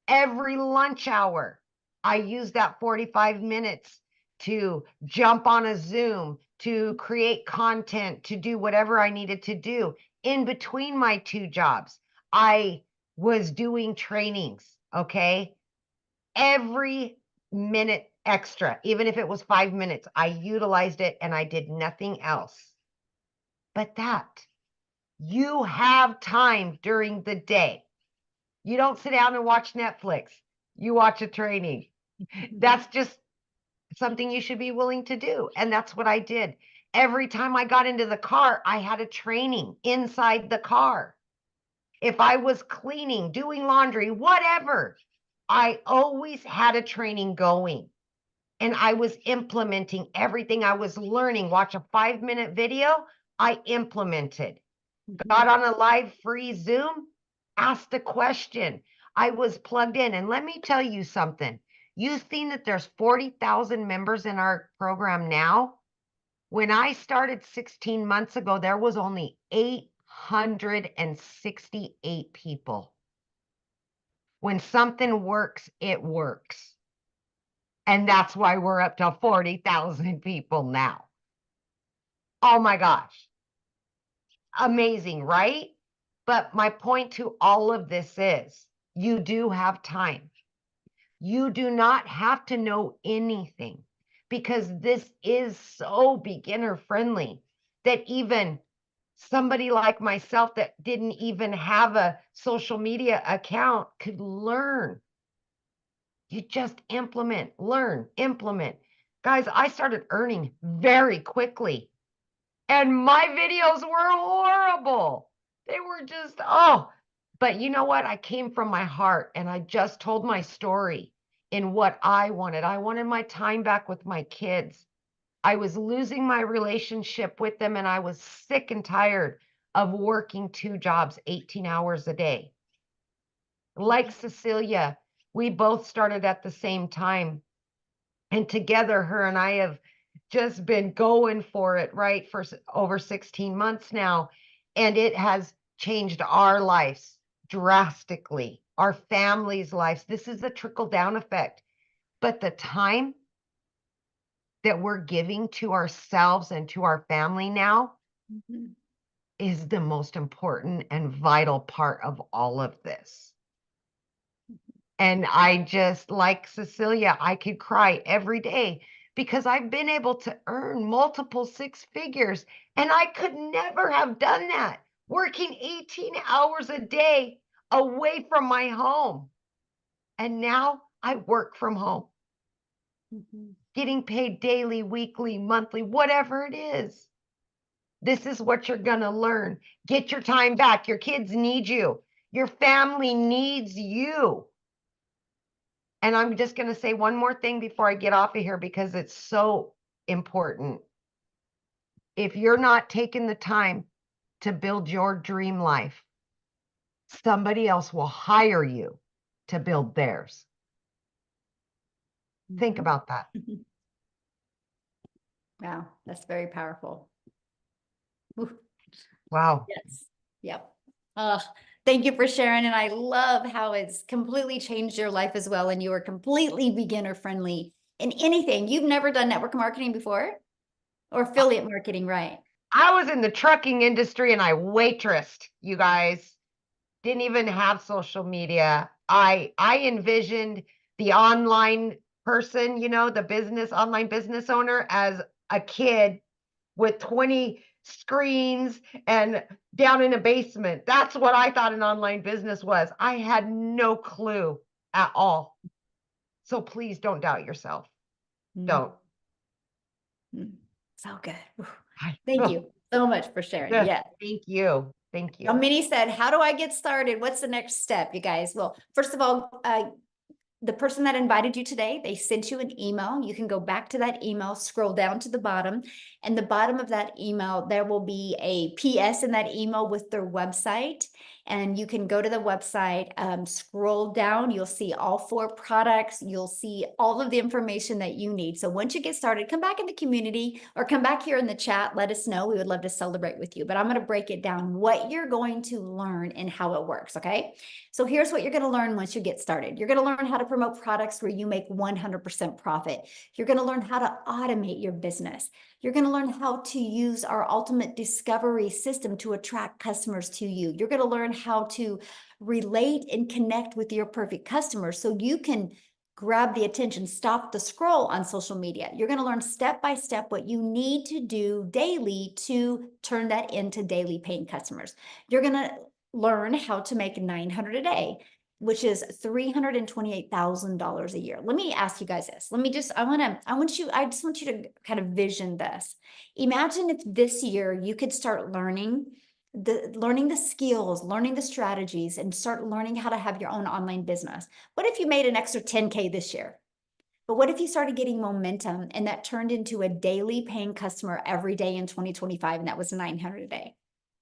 Every lunch hour, I used that 45 minutes to jump on a Zoom, to create content, to do whatever I needed to do. In between my 2 jobs, I was doing trainings, okay? Every minute extra, even if it was 5 minutes, I utilized it and I did nothing else. But you have time during the day. You don't sit down and watch Netflix. You watch a training. That's just something you should be willing to do. And that's what I did. Every time I got into the car, I had a training inside the car. If I was cleaning, doing laundry, whatever, I always had a training going. And I was implementing everything I was learning. Watch a 5-minute video, I implemented. Got on a live free Zoom, asked a question. I was plugged in. And let me tell you something. You've seen that there's 40,000 members in our program now. When I started 16 months ago, there was only 868 people. When something works, it works. And that's why we're up to 40,000 people now. Oh my gosh. Amazing, right? But my point to all of this is you do have time. You do not have to know anything because this is so beginner friendly that even somebody like myself that didn't even have a social media account could learn. You just implement, learn, implement. Guys, I started earning very quickly and my videos were horrible. They were just, but you know what? I came from my heart and I just told my story in what I wanted. I wanted my time back with my kids. I was losing my relationship with them and I was sick and tired of working 2 jobs, 18 hours a day. Like Cecilia, we both started at the same time. And together, her and I have just been going for it, right, for over 16 months now. And it has changed our lives drastically, our families' lives. This is a trickle-down effect. But the time that we're giving to ourselves and to our family now is the most important and vital part of all of this. And I just, like Cecilia, I could cry every day because I've been able to earn multiple 6 figures and I could never have done that working 18 hours a day away from my home. And now I work from home, getting paid daily, weekly, monthly, whatever it is. This is what you're going to learn. Get your time back. Your kids need you. Your family needs you. And I'm just going to say one more thing before I get off of here because it's so important. If you're not taking the time to build your dream life, somebody else will hire you to build theirs. Think about that. Wow, that's very powerful. Ooh, Wow. yes. Yep. Thank you for sharing. And I love how it's completely changed your life as well. And you are completely beginner friendly in anything. You've never done network marketing before or affiliate marketing, right? I was in the trucking industry and I waitressed, you guys. Didn't even have social media. I envisioned the online person, you know, the online business owner as a kid with 20 screens and down in a basement. That's what I thought an online business was. I had no clue at all. So please don't doubt yourself. Don't. So good. Whew. I- Thank oh, you so much for sharing. yeah, Yeah. Thank you. Thank Now, you. Minnie said, how do I get started? What's the next step, you guys? Well, first of all, the person that invited you today, they sent you an email. You can go back to that email, scroll down to the bottom, and the bottom of that email, there will be a PS in that email with their website. And you can go to the website, scroll down, you'll see all 4 products, you'll see all of the information that you need. So once you get started, come back in the community or come back here in the chat, let us know. We would love to celebrate with you, but I'm going to break it down, what you're going to learn and how it works, okay? So here's what you're going to learn once you get started. You're going to learn how to promote products where you make 100% profit. You're going to learn how to automate your business. You're going to learn how to use our ultimate discovery system to attract customers to you. You're going to learn how to relate and connect with your perfect customers so you can grab the attention, stop the scroll on social media. You're going to learn step by step what you need to do daily to turn that into daily paying customers. You're going to learn how to make $900 a day, which is $328,000 a year. Let me ask you guys this. I just want you to kind of vision this. Imagine if this year you could start learning the skills, learning the strategies, and start learning how to have your own online business. What if you made an extra 10K this year? But what if you started getting momentum and that turned into a daily paying customer every day in 2025, and that was $900 a day?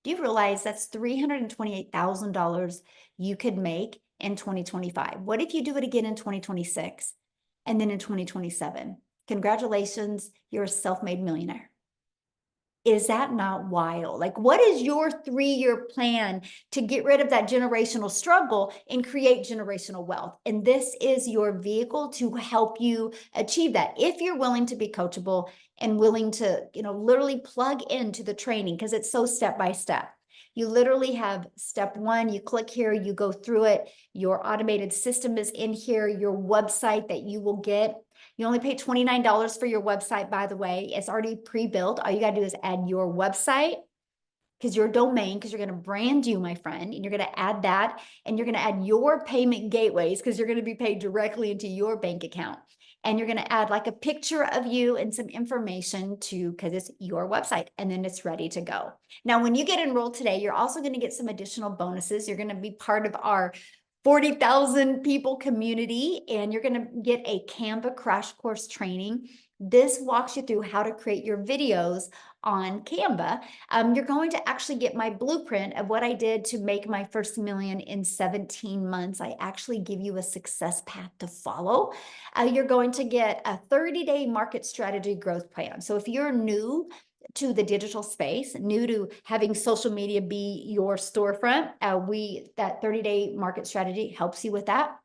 Do you realize that's $328,000 you could make in 2025? What if you do it again in 2026 and then in 2027? Congratulations, you're a self-made millionaire. Is that not wild? Like, what is your 3-year plan to get rid of that generational struggle and create generational wealth? And this is your vehicle to help you achieve that. If you're willing to be coachable and willing to, literally plug into the training, because it's so step by step. You literally have step 1, you click here, you go through it. Your automated system is in here, your website that you will get. You only pay $29 for your website, by the way. It's already pre-built. All you got to do is add your website, because your domain, because you're going to brand you, my friend, and you're going to add that, and you're going to add your payment gateways, because you're going to be paid directly into your bank account. And you're going to add like a picture of you and some information because it's your website, and then it's ready to go. Now, when you get enrolled today, you're also going to get some additional bonuses. You're going to be part of our 40,000 people community, and you're going to get a Canva crash course training. This walks you through how to create your videos on Canva. You're going to actually get my blueprint of what I did to make my first million in 17 months. I actually give you a success path to follow. You're going to get a 30-day market strategy growth plan. So if you're new to the digital space, new to having social media be your storefront, that 30-day market strategy helps you with that.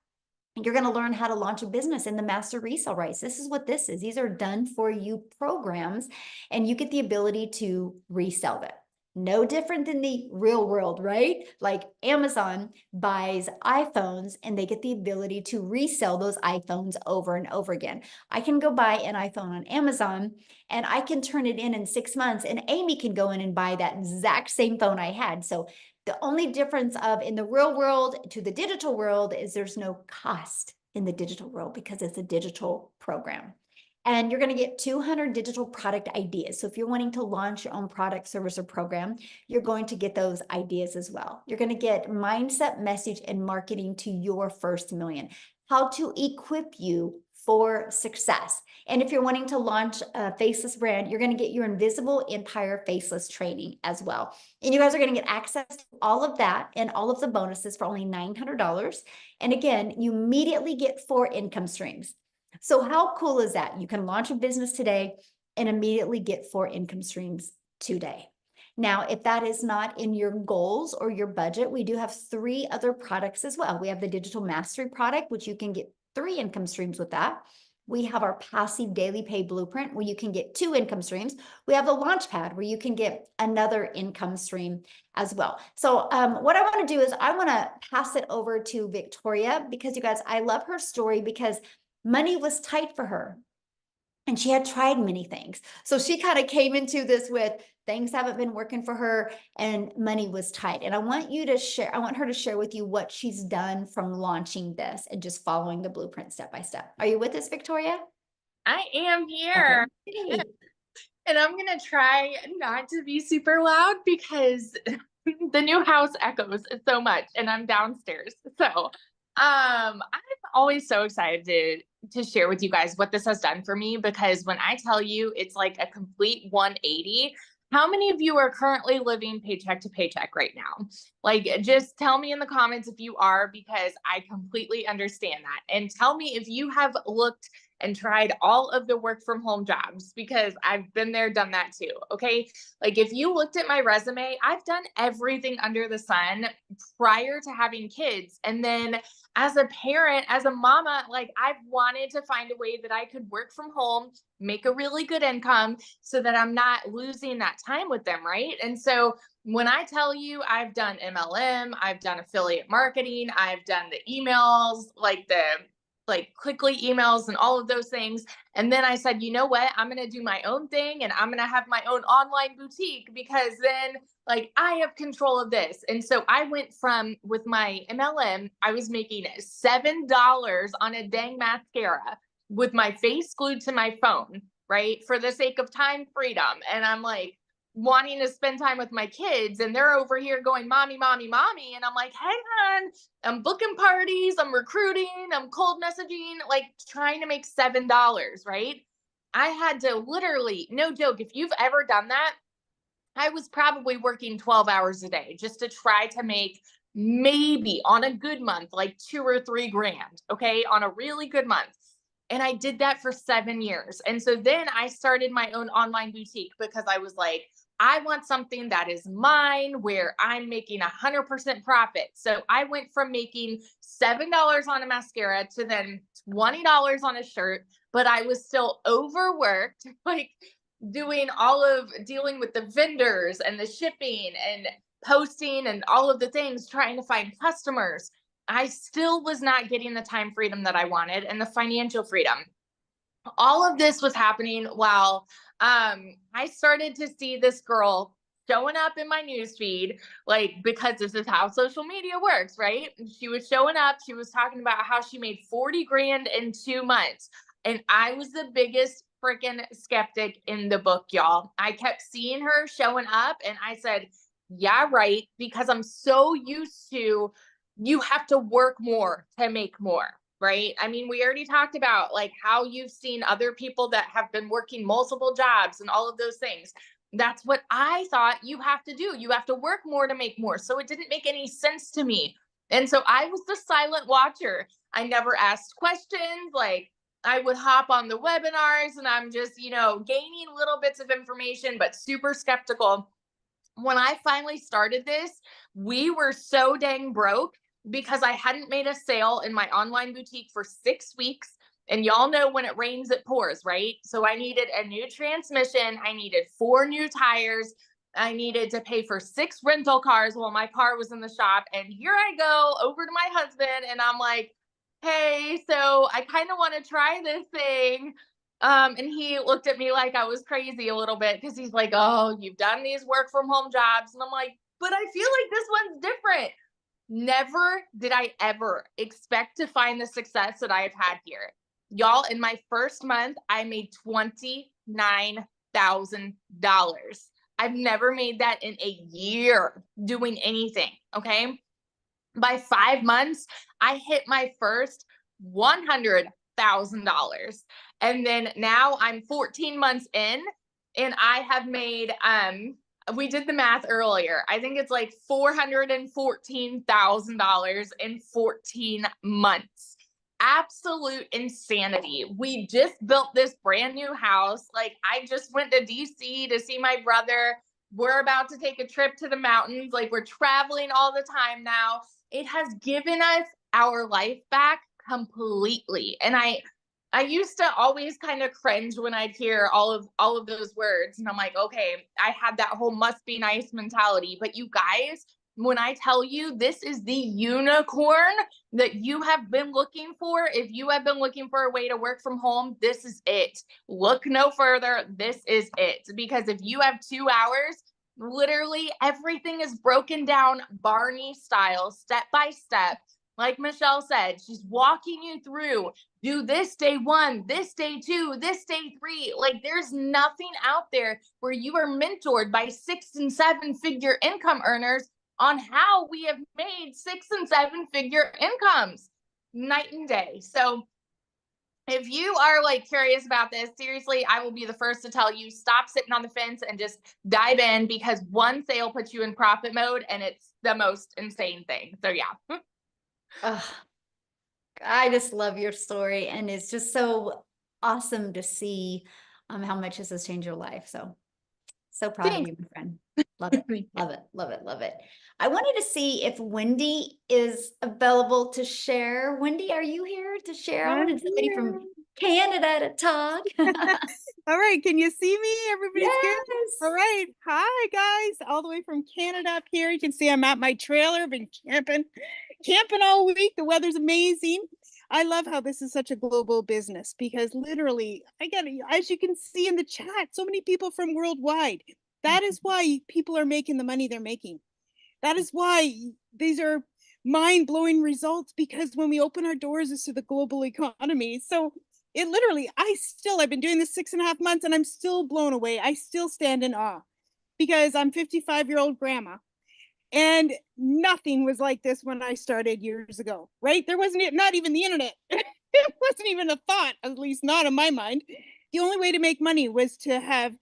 You're going to learn how to launch a business in the master resale rights. This is what this is. These are done for you programs, and you get the ability to resell them. No different than the real world, right? Like Amazon buys iPhones and they get the ability to resell those iPhones over and over again. I can go buy an iPhone on Amazon and I can turn it in 6 months, and Amy can go in and buy that exact same phone I had. So the only difference in the real world to the digital world is there's no cost in the digital world because it's a digital program. And you're going to get 200 digital product ideas. So if you're wanting to launch your own product, service, or program, you're going to get those ideas as well. You're going to get mindset, message, and marketing to your first million. How to equip you for success. And if you're wanting to launch a faceless brand, you're going to get your Invisible Empire Faceless training as well. And you guys are going to get access to all of that and all of the bonuses for only $900. And again, you immediately get 4 income streams. So how cool is that? You can launch a business today and immediately get 4 income streams today. Now, if that is not in your goals or your budget, we do have 3 other products as well. We have the Digital Mastery product, which you can get 3 income streams with that. We have our passive daily pay blueprint where you can get 2 income streams. We have the Launchpad where you can get another income stream as well. So what I want to do is I want to pass it over to Victoria, because you guys, I love her story because money was tight for her. And she had tried many things. So she kind of came into this with things haven't been working for her and money was tight. And I want her to share with you what she's done from launching this and just following the blueprint step by step. Are you with us, Victoria? I am here. Okay. And I'm going to try not to be super loud because the new house echoes so much and I'm downstairs. So I'm always so excited to share with you guys what this has done for me, because when I tell you it's like a complete 180, how many of you are currently living paycheck to paycheck right now? Like, just tell me in the comments if you are, because I completely understand that. And tell me if you have looked and tried all of the work from home jobs, because I've been there, done that too. Okay. Like, if you looked at my resume, I've done everything under the sun prior to having kids. And then as a parent, as a mama, like, I've wanted to find a way that I could work from home, make a really good income so that I'm not losing that time with them. Right. And so when I tell you I've done MLM, I've done affiliate marketing, I've done the emails, like quickly emails and all of those things. And then I said, you know what, I'm going to do my own thing and I'm going to have my own online boutique, because then like I have control of this. And so I went from, with my MLM, I was making $7 on a dang mascara with my face glued to my phone, right? For the sake of time freedom. And I'm like, wanting to spend time with my kids, and they're over here going, mommy, mommy, mommy. And I'm like, hang on, I'm booking parties, I'm recruiting, I'm cold messaging, like trying to make $7, right? I had to literally, no joke, if you've ever done that, I was probably working 12 hours a day just to try to make maybe on a good month, like 2 or 3 grand. Okay. On a really good month. And I did that for 7 years. And so then I started my own online boutique, because I was like, I want something that is mine, where I'm making 100% profit. So I went from making $7 on a mascara to then $20 on a shirt, but I was still overworked, like dealing with the vendors and the shipping and posting and all of the things, trying to find customers. I still was not getting the time freedom that I wanted and the financial freedom. All of this was happening while I started to see this girl showing up in my newsfeed, like, because this is how social media works, right? She was showing up. She was talking about how she made 40 grand in 2 months. And I was the biggest freaking skeptic in the book, y'all. I kept seeing her showing up and I said, yeah, right. Because I'm so used to, you have to work more to make more. Right? I mean, we already talked about like how you've seen other people that have been working multiple jobs and all of those things. That's what I thought you have to do. You have to work more to make more. So it didn't make any sense to me. And so I was the silent watcher. I never asked questions. Like, I would hop on the webinars and I'm just, gaining little bits of information, but super skeptical. When I finally started this, we were so dang broke because I hadn't made a sale in my online boutique for 6 weeks. And y'all know when it rains, it pours, right? So I needed a new transmission. I needed 4 new tires. I needed to pay for 6 rental cars while my car was in the shop. And here I go over to my husband and I'm like, hey, so I kind of want to try this thing. And he looked at me like I was crazy a little bit, because he's like, oh, you've done these work from home jobs. And I'm like, but I feel like this one's different. Never did I ever expect to find the success that I have had here. Y'all, in my first month, I made $29,000. I've never made that in a year doing anything, okay? By 5 months, I hit my first $100,000. And then now I'm 14 months in and I have made, we did the math earlier. I think it's like $414,000 in 14 months. Absolute insanity. We just built this brand new house. Like, I just went to DC to see my brother. We're about to take a trip to the mountains. Like we're traveling all the time now. It has given us our life back completely. And I used to always kind of cringe when I'd hear all of those words. And I'm like, okay, I had that whole must be nice mentality. But you guys, when I tell you this is the unicorn that you have been looking for, if you have been looking for a way to work from home, this is it. Look no further. This is it. Because if you have 2 hours, literally everything is broken down Barney style, step by step. Like Michelle said, she's walking you through, do this day 1, this day 2, this day 3. Like there's nothing out there where you are mentored by 6 and 7 figure income earners on how we have made 6 and 7 figure incomes night and day. So if you are like curious about this, seriously, I will be the first to tell you, stop sitting on the fence and just dive in, because one sale puts you in profit mode and it's the most insane thing. So yeah. Oh, I just love your story, and it's just so awesome to see how much this has changed your life. So proud of you, my friend. Love it, love it, love it, love it. I wanted to see if Wendy is available to share. Wendy, are you here to share? I I'm wanted somebody here. from Canada to talk. All right, can you see me? Everybody's good? All Yes. right. Hi guys, all the way from Canada up here. You can see I'm at my trailer, been camping all week. The weather's amazing. I love how this is such a global business, because literally I get, as you can see in the chat, so many people from worldwide. That is why people are making the money they're making. That is why these are mind-blowing results, because when we open our doors is to the global economy. So it literally, I've been doing this 6.5 months and I'm still blown away. I still stand in awe, because I'm 55-year-old grandma, and nothing was like this when I started years ago, right? There wasn't, not even the internet. It wasn't even a thought, at least not in my mind. The only way to make money was to have,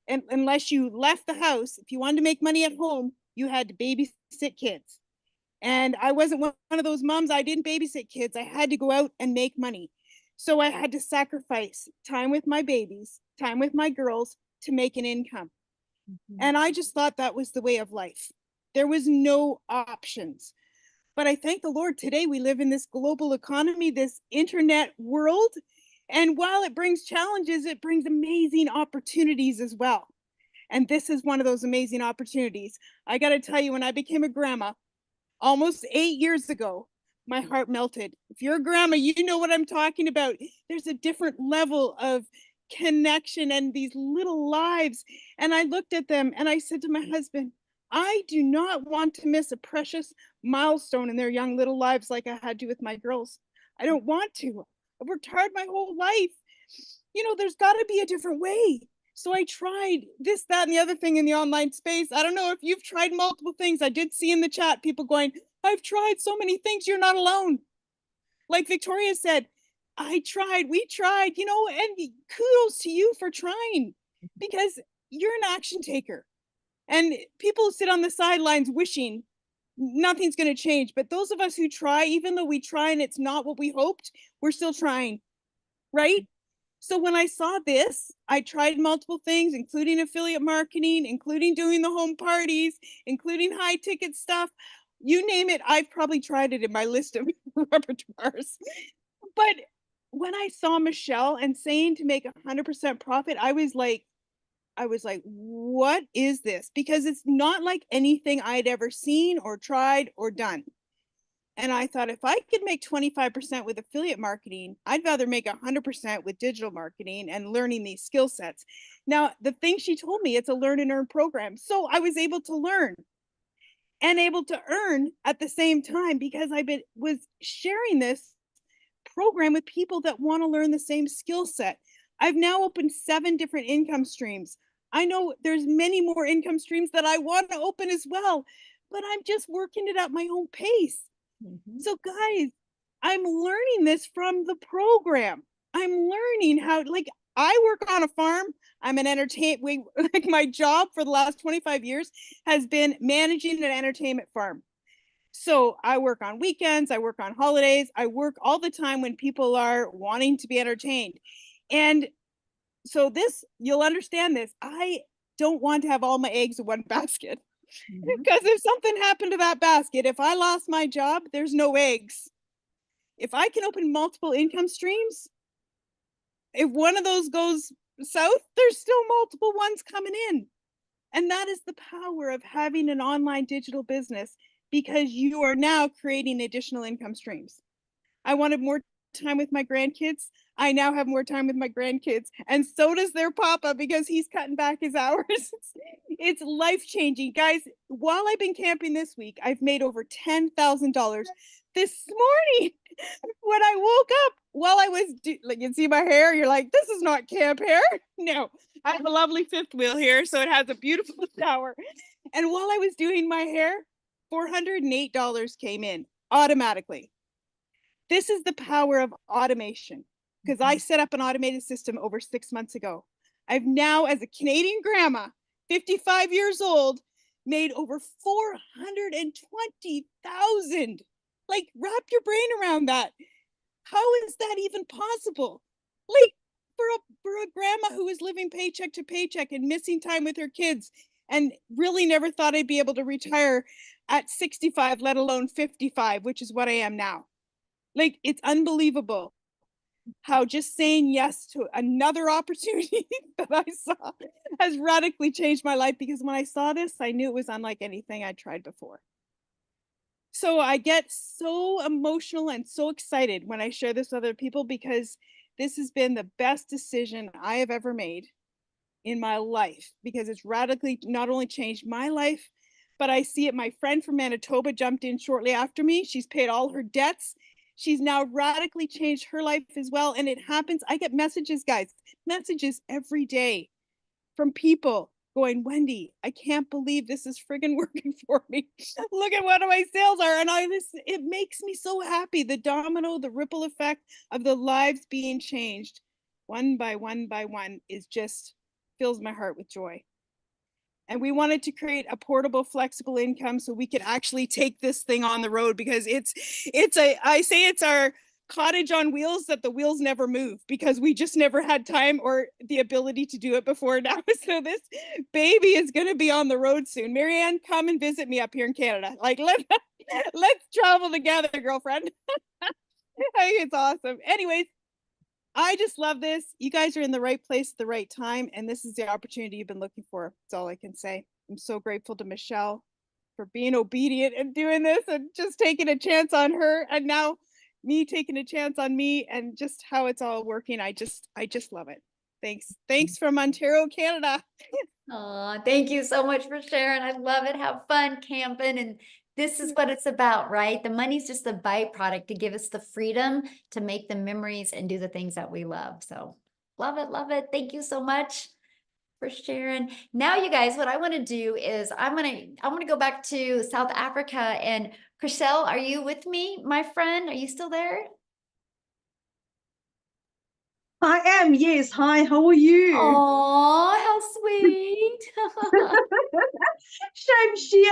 unless you left the house, if you wanted to make money at home, you had to babysit kids. And I wasn't one of those moms. I didn't babysit kids. I had to go out and make money. So I had to sacrifice time with my babies, time with my girls, to make an income. And I just thought that was the way of life. There was no options. But I thank the Lord, today we live in this global economy, this internet world. And while it brings challenges, it brings amazing opportunities as well. And this is one of those amazing opportunities. I got to tell you, when I became a grandma almost 8 years ago, my heart melted. If you're a grandma, you know what I'm talking about. There's a different level of connection and these little lives. And I looked at them and I said to my husband, I do not want to miss a precious milestone in their young little lives like I had to with my girls. I don't want to. I've worked hard my whole life. There's got to be a different way. So I tried this, that, and the other thing in the online space. I don't know if you've tried multiple things. I did see in the chat people going, I've tried so many things. You're not alone. Like Victoria said, we tried, and kudos to you for trying, because you're an action taker. And people sit on the sidelines wishing nothing's going to change. But those of us who try, even though we try and it's not what we hoped, we're still trying, right? So when I saw this, I tried multiple things, including affiliate marketing, including doing the home parties, including high ticket stuff. You name it, I've probably tried it in my list of repertoires. But when I saw Michelle and saying to make 100% profit, I was like, what is this? Because it's not like anything I'd ever seen or tried or done. And I thought, if I could make 25% with affiliate marketing, I'd rather make 100% with digital marketing and learning these skill sets. Now, the thing she told me, it's a learn and earn program. So I was able to learn and able to earn at the same time, because was sharing this program with people that want to learn the same skill set. I've now opened 7 different income streams. I know there's many more income streams that I want to open as well, but I'm just working it at my own pace. So guys, I'm learning this from the program. I'm learning how, like, I work on a farm. I'm an entertainment, like my job for the last 25 years has been managing an entertainment farm. So I work on weekends, I work on holidays, I work all the time when people are wanting to be entertained. And so this, you'll understand this. I don't want to have all my eggs in one basket. Mhm. Because if something happened to that basket, if I lost my job, there's no eggs. If I can open multiple income streams, if one of those goes south, there's still multiple ones coming in. And that is the power of having an online digital business, because you are now creating additional income streams. I wanted more time with my grandkids. I now have more time with my grandkids, and so does their papa, because he's cutting back his hours. It's life-changing. Guys, while I've been camping this week, I've made over $10,000. This morning, when I woke up, while I was, like, you see my hair, you're like, this is not camp hair. No, I have a lovely fifth wheel here, so it has a beautiful shower. And while I was doing my hair, $408 came in automatically. This is the power of automation, because I set up an automated system over 6 months ago. I've now, as a Canadian grandma, 55 years old, made over 420,000. Like, wrap your brain around that. How is that even possible? Like, for a grandma who is living paycheck to paycheck and missing time with her kids, and really never thought I'd be able to retire at 65, let alone 55, which is what I am now. Like, it's unbelievable how just saying yes to another opportunity that I saw has radically changed my life, because when I saw this, I knew it was unlike anything I'd tried before. So I get so emotional and so excited when I share this with other people, because this has been the best decision I have ever made in my life, because it's radically not only changed my life, but I see it. My friend from Manitoba jumped in shortly after me. She's paid all her debts. She's now radically changed her life as well. And it happens. I get messages, guys, messages every day from people going, Wendy, I can't believe this is friggin' working for me. Look at what my sales are. And it makes me so happy. The domino, the ripple effect of the lives being changed one by one by one is just fills my heart with joy. And we wanted to create a portable, flexible income so we could actually take this thing on the road, because I say it's our cottage on wheels that the wheels never move, because we just never had time or the ability to do it before now. So this baby is going to be on the road soon. Marianne, come and visit me up here in Canada. Like, let's travel together, girlfriend. I think it's awesome. Anyways, I just love this. You guys are in the right place at the right time, and this is the opportunity you've been looking for. That's all I can say. I'm so grateful to Michelle for being obedient and doing this and just taking a chance on her, and now me taking a chance on me, and just how it's all working. I just love it. Thanks from Ontario, Canada. Oh, thank you so much for sharing. I love it. Have fun camping. And this is what it's about, right? The money's just a byproduct to give us the freedom to make the memories and do the things that we love. So love it. Love it. Thank you so much for sharing. Now, you guys, what I want to do is I'm going to go back to South Africa. And Chriselle, are you with me, my friend? Are you still there? I am, yes. Hi, how are you? Oh, how sweet. Shame she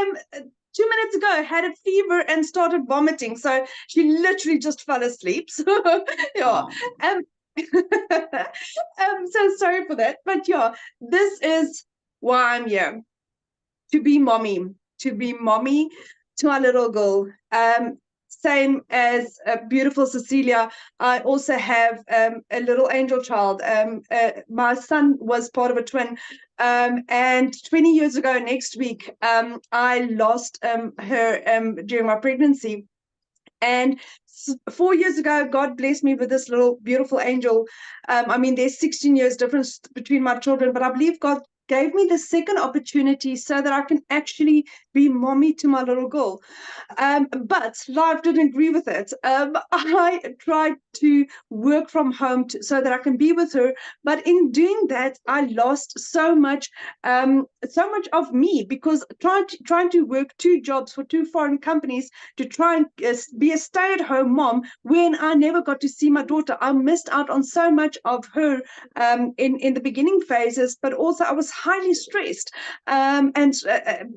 2 minutes ago had a fever and started vomiting, so she literally just fell asleep. So yeah, so sorry for that, but yeah, this is why I'm here, to be mommy to our little girl. Same as beautiful Cecilia, I also have a little angel child. My son was part of a twin, and 20 years ago next week, I lost her during my pregnancy. And 4 years ago, God blessed me with this little beautiful angel. I mean, there's 16 years difference between my children, but I believe God gave me the second opportunity so that I can actually be mommy to my little girl. But life didn't agree with it. I tried to work from home so that I can be with her. But in doing that, I lost so much of me, because trying to work 2 jobs for 2 foreign companies to try and be a stay-at-home mom when I never got to see my daughter. I missed out on so much of her in the beginning phases, but also I was highly stressed, and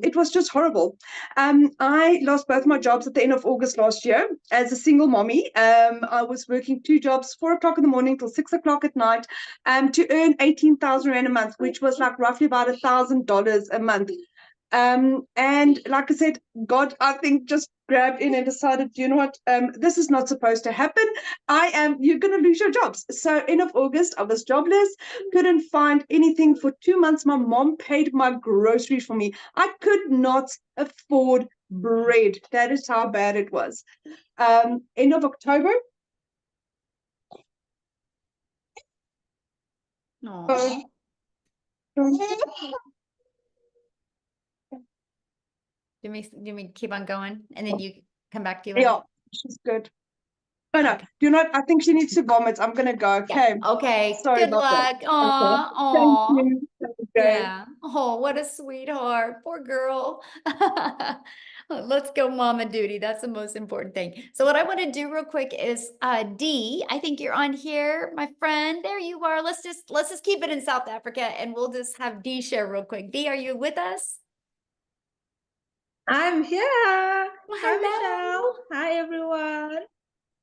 it was just horrible. I lost both my jobs at the end of August last year as a single mommy. I was working 2 jobs, 4 o'clock in the morning till 6 o'clock at night, to earn 18,000 Rand a month, which was like roughly about $1,000 a month. And like I said, God, I think, just grabbed in and decided, you know what, this is not supposed to happen. You're going to lose your jobs. So end of August, I was jobless, couldn't find anything for 2 months. My mom paid my groceries for me. I could not afford bread. That is how bad it was. End of October. Aw. Do me keep on going and then you come back to you later? Yeah, she's good. Oh no, do not. I think she needs to vomit. I'm gonna go. Okay. Yeah. Okay. Sorry Good about luck. that. Aw. Aw. Thank you. Okay. Yeah. Oh, what a sweetheart. Poor girl. Let's go mama duty. That's the most important thing. So what I want to do real quick is Dee, I think you're on here, my friend. There you are. Let's just keep it in South Africa and we'll just have Dee share real quick. Dee, are you with us? I'm here. Hi, Hello. Michelle. Hi, everyone.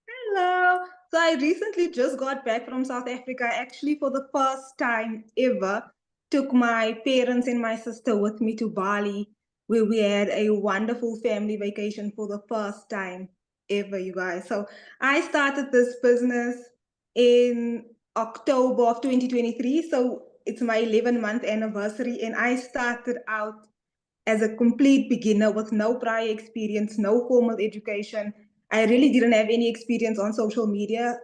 Hello. So I recently just got back from South Africa. Actually, for the first time ever, took my parents and my sister with me to Bali, where we had a wonderful family vacation for the first time ever, you guys. So I started this business in October of 2023. So it's my 11-month anniversary, and I started out as a complete beginner with no prior experience, no formal education. I really didn't have any experience on social media,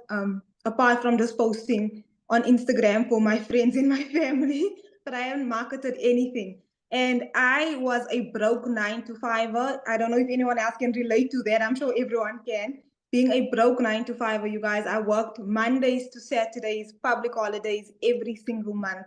apart from just posting on Instagram for my friends and my family, but I haven't marketed anything. And I was a broke 9-to-5er. I don't know if anyone else can relate to that. I'm sure everyone can. Being a broke 9-to-5er, you guys, I worked Mondays to Saturdays, public holidays, every single month.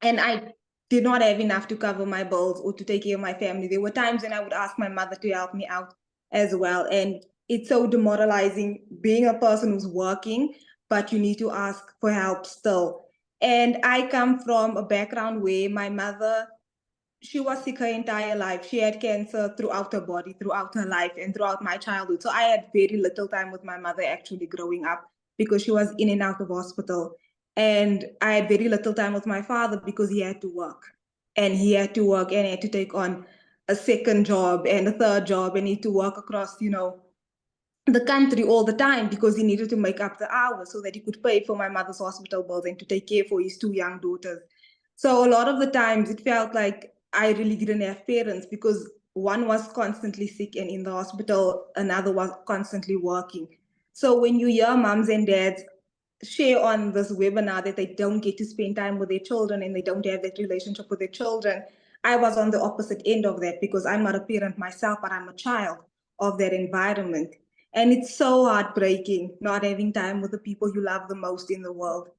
And I did not have enough to cover my bills or to take care of my family. There were times when I would ask my mother to help me out as well. And it's so demoralizing being a person who's working, but you need to ask for help still. And I come from a background where my mother, she was sick her entire life. She had cancer throughout her body, throughout her life, and throughout my childhood. So I had very little time with my mother actually growing up because she was in and out of hospital. And I had very little time with my father because he had to work. And he had to work and he had to take on a second job and a third job, and he had to work across, the country all the time because he needed to make up the hours so that he could pay for my mother's hospital bills and to take care for his 2 young daughters. So a lot of the times it felt like I really didn't have parents because one was constantly sick and in the hospital, another was constantly working. So when you hear moms and dads share on this webinar that they don't get to spend time with their children and they don't have that relationship with their children, I was on the opposite end of that because I'm not a parent myself, but I'm a child of that environment. And it's so heartbreaking not having time with the people you love the most in the world.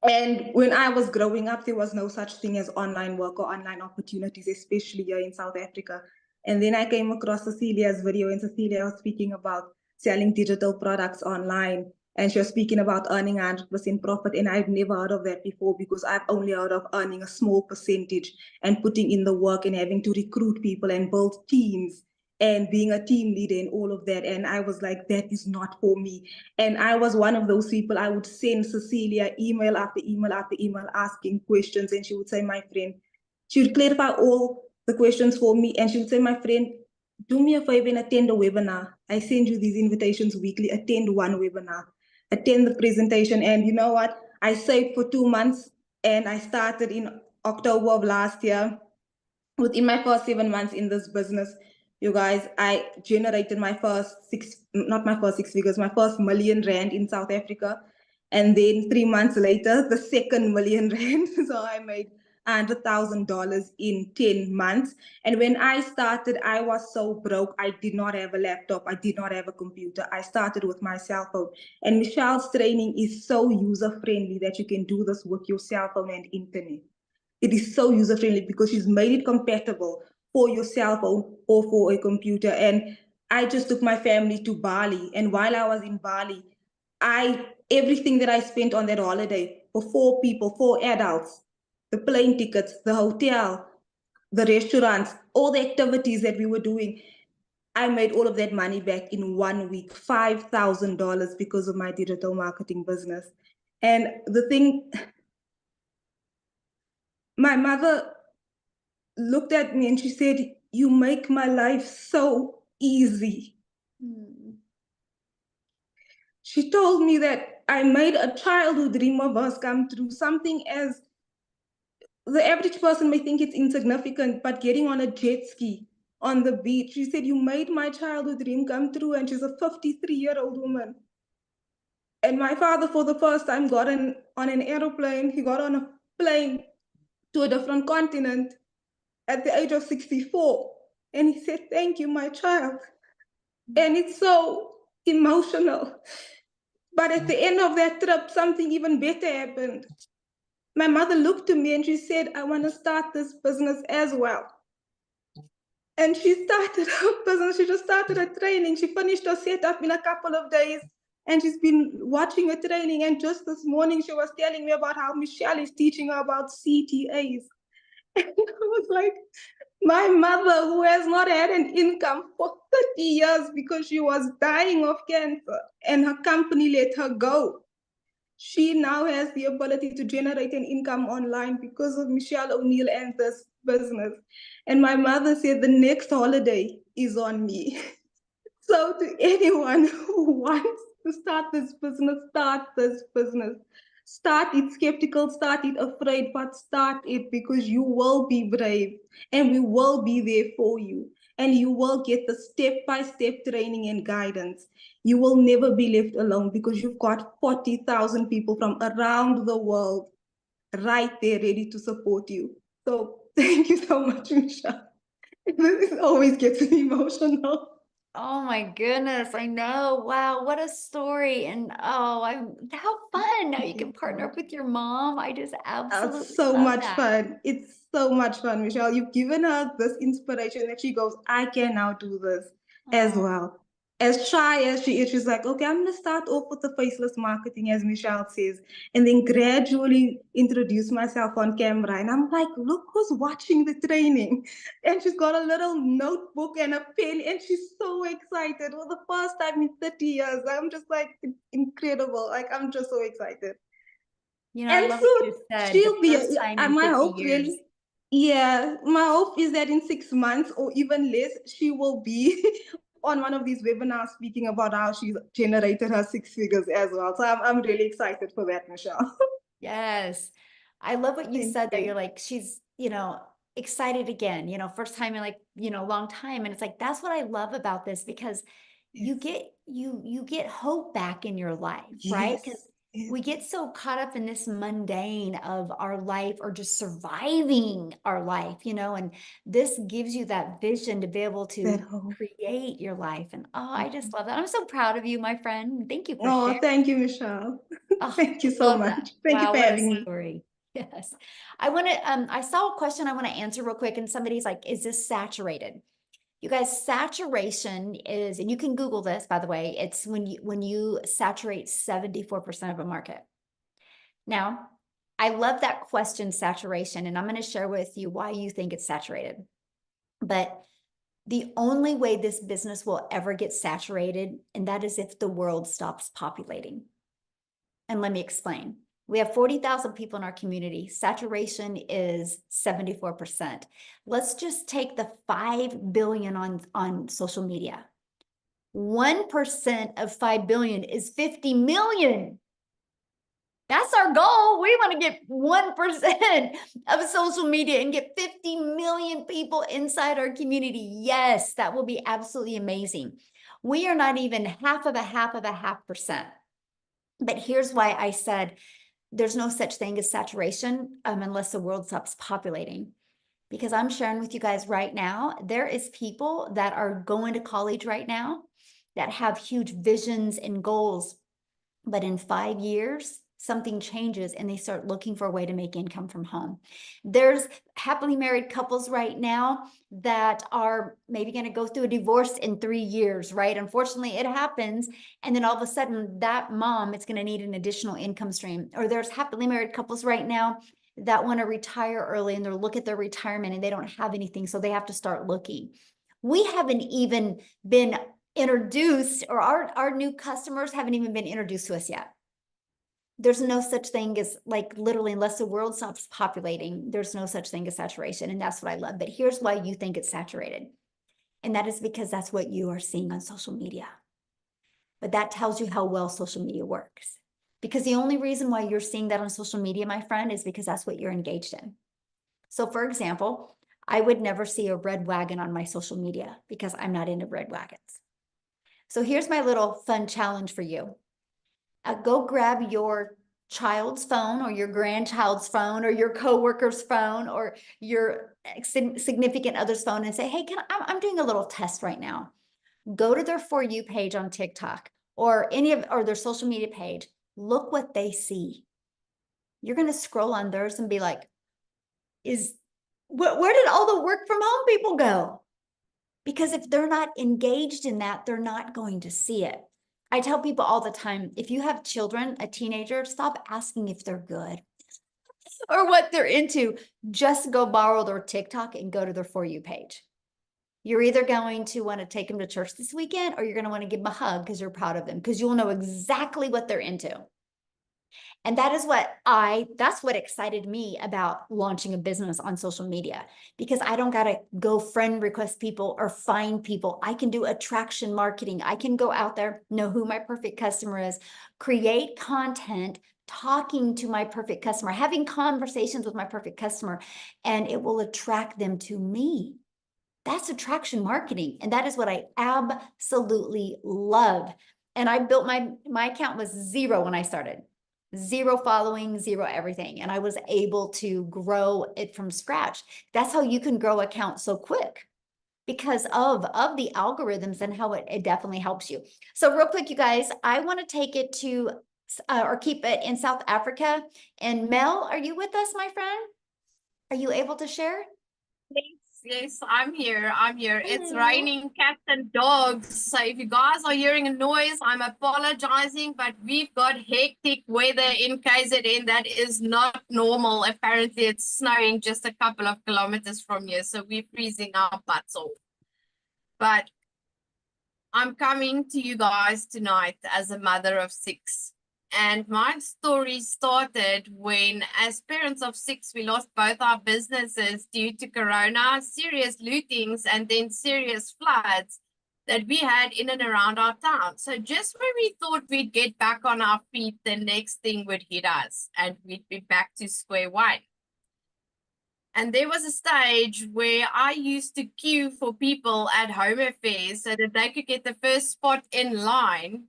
And when I was growing up, there was no such thing as online work or online opportunities, especially here in South Africa. And then I came across Cecilia's video, and Cecilia was speaking about selling digital products online. And she was speaking about earning 100% profit. And I've never heard of that before because I've only heard of earning a small percentage and putting in the work and having to recruit people and build teams and being a team leader and all of that. And I was like, that is not for me. And I was one of those people. I would send Cecilia email after email after email asking questions. And she would say, my friend, she would clarify all the questions for me. And she would say, my friend, do me a favor and attend a webinar. I send you these invitations weekly. Attend one webinar, attend the presentation. And you know what? I saved for 2 months and I started in October of last year. Within my first 7 months in this business, you guys, I generated my first my first million rand in South Africa. And then 3 months later, the second million rand. So I made $100,000 in 10 months. And when I started, I was so broke. I did not have a laptop. I did not have a computer. I started with my cell phone. And Michelle's training is so user-friendly that you can do this with your cell phone and internet. It is so user-friendly because she's made it compatible for your cell phone or for a computer. And I just took my family to Bali. And while I was in Bali, everything that I spent on that holiday for 4 people, 4 adults, the plane tickets, the hotel, the restaurants, all the activities that we were doing. I made all of that money back in 1 week, $5,000 because of my digital marketing business. And the thing, my mother looked at me and she said, "You make my life so easy." She told me that I made a childhood dream of hers come true, something as the average person may think it's insignificant, but getting on a jet ski on the beach. She said, "You made my childhood dream come true." And she's a 53-year-old woman. And my father, for the first time, got on an aeroplane. He got on a plane to a different continent at the age of 64. And he said, "Thank you, my child." And it's so emotional. But at the end of that trip, something even better happened. My mother looked to me and she said, "I want to start this business as well." And she started her business. She just started her training. She finished her setup in a couple of days. And she's been watching her training. And just this morning, she was telling me about how Michelle is teaching her about CTAs. And I was like, my mother, who has not had an income for 30 years because she was dying of cancer and her company let her go, she now has the ability to generate an income online because of Michelle O'Neill and this business. And my mother said the next holiday is on me. So to anyone who wants to start this business, start this business. Start it skeptical, start it afraid, but start it because you will be brave and we will be there for you. And you will get the step-by-step training and guidance. You will never be left alone because you've got 40,000 people from around the world right there ready to support you. So thank you so much, Michelle. This always gets me emotional. Oh my goodness, I know. Wow, what a story. And how fun. Now you can partner up with your mom. I just absolutely It's so love much that. fun. It's so much fun, Michelle. You've given her this inspiration that she goes, "I can now do this as Oh. well." As shy as she is, she's like, "Okay, I'm going to start off with the faceless marketing," as Michelle says, and then gradually introduce myself on camera. And I'm like, look who's watching the training. And she's got a little notebook and a pen, and she's so excited. For the first time in 30 years, I'm just like, incredible. Like, I'm just so excited. You know, I And love so what you said. she'll The be, first time in my 50 hope years. really, yeah, my hope is that in 6 months or even less, she will be on one of these webinars speaking about how she's generated her 6 figures as well. So I'm really excited for that, Michelle. Yes. I love what you Thank said that you. you're like, she's, excited again, first time in like, long time. And it's like, that's what I love about this because you get hope back in your life, right? Because Yes. we get so caught up in this mundane of our life or just surviving our life, and this gives you that vision to be able That to hope. create your life. And I just love that. I'm so proud of you, my friend. Thank you for Oh, sharing. thank you, Michelle. Oh, Thank you I so love that. much. Thank you Wow, for what a having me. story. Yes. I want to, I saw a question I want to answer real quick. And somebody's like, is this saturated? You guys, saturation is, and you can Google this, by the way, it's when you saturate 74% of a market. Now, I love that question, saturation, and I'm going to share with you why you think it's saturated. But the only way this business will ever get saturated, and that is if the world stops populating. And let me explain. We have 40,000 people in our community. Saturation is 74%. Let's just take the 5 billion on social media. 1% of 5 billion is 50 million. That's our goal. We want to get 1% of social media and get 50 million people inside our community. Yes, that will be absolutely amazing. We are not even half of a half percent. But here's why I said there's no such thing as saturation unless the world stops populating. Because I'm sharing with you guys right now, there is people that are going to college right now that have huge visions and goals. But in 5 years, something changes and they start looking for a way to make income from home. There's happily married couples right now that are maybe going to go through a divorce in 3 years, right? Unfortunately, it happens. And then all of a sudden that mom is going to need an additional income stream. Or there's happily married couples right now that want to retire early and they're look at their retirement and they don't have anything, so they have to start looking. We haven't even been introduced, or our new customers haven't even been introduced to us yet. There's no such thing as, like, literally, unless the world stops populating, there's no such thing as saturation. And that's what I love. But here's why you think it's saturated. And that is because that's what you are seeing on social media. But that tells you how well social media works. Because the only reason why you're seeing that on social media, my friend, is because that's what you're engaged in. So for example, I would never see a red wagon on my social media because I'm not into red wagons. So here's my little fun challenge for you. Go grab your child's phone or your grandchild's phone or your coworker's phone or your significant other's phone and say, hey, I'm doing a little test right now. Go to their For You page on TikTok or or their social media page. Look what they see. You're going to scroll on theirs and be like, where did all the work from home people go? Because if they're not engaged in that, they're not going to see it. I tell people all the time, if you have children, a teenager, stop asking if they're good or what they're into. Just go borrow their TikTok and go to their For You page. You're either going to want to take them to church this weekend or you're going to want to give them a hug because you're proud of them, because you'll know exactly what they're into. And that is that's what excited me about launching a business on social media, because I don't got to go friend request people or find people. I can do attraction marketing. I can go out there, know who my perfect customer is, create content, talking to my perfect customer, having conversations with my perfect customer, and it will attract them to me. That's attraction marketing. And that is what I absolutely love. And I built my account was 0 when I started. 0 following, 0 everything. And I was able to grow it from scratch. That's how you can grow accounts so quick, because of the algorithms and how it definitely helps you. So real quick, you guys, I want to take it to, or keep it in South Africa. And Mel, are you with us, my friend? Are you able to share? Yes, I'm here. It's Hello. raining cats and dogs. So if you guys are hearing a noise, I'm apologizing, but we've got hectic weather in KZN. That is not normal. Apparently, it's snowing just a couple of kilometers from here. So we're freezing our butts off. But I'm coming to you guys tonight as a mother of 6. And my story started when, as parents of 6, we lost both our businesses due to Corona, serious lootings, and then serious floods that we had in and around our town. So just when we thought we'd get back on our feet, the next thing would hit us and we'd be back to square one. And there was a stage where I used to queue for people at home affairs so that they could get the first spot in line.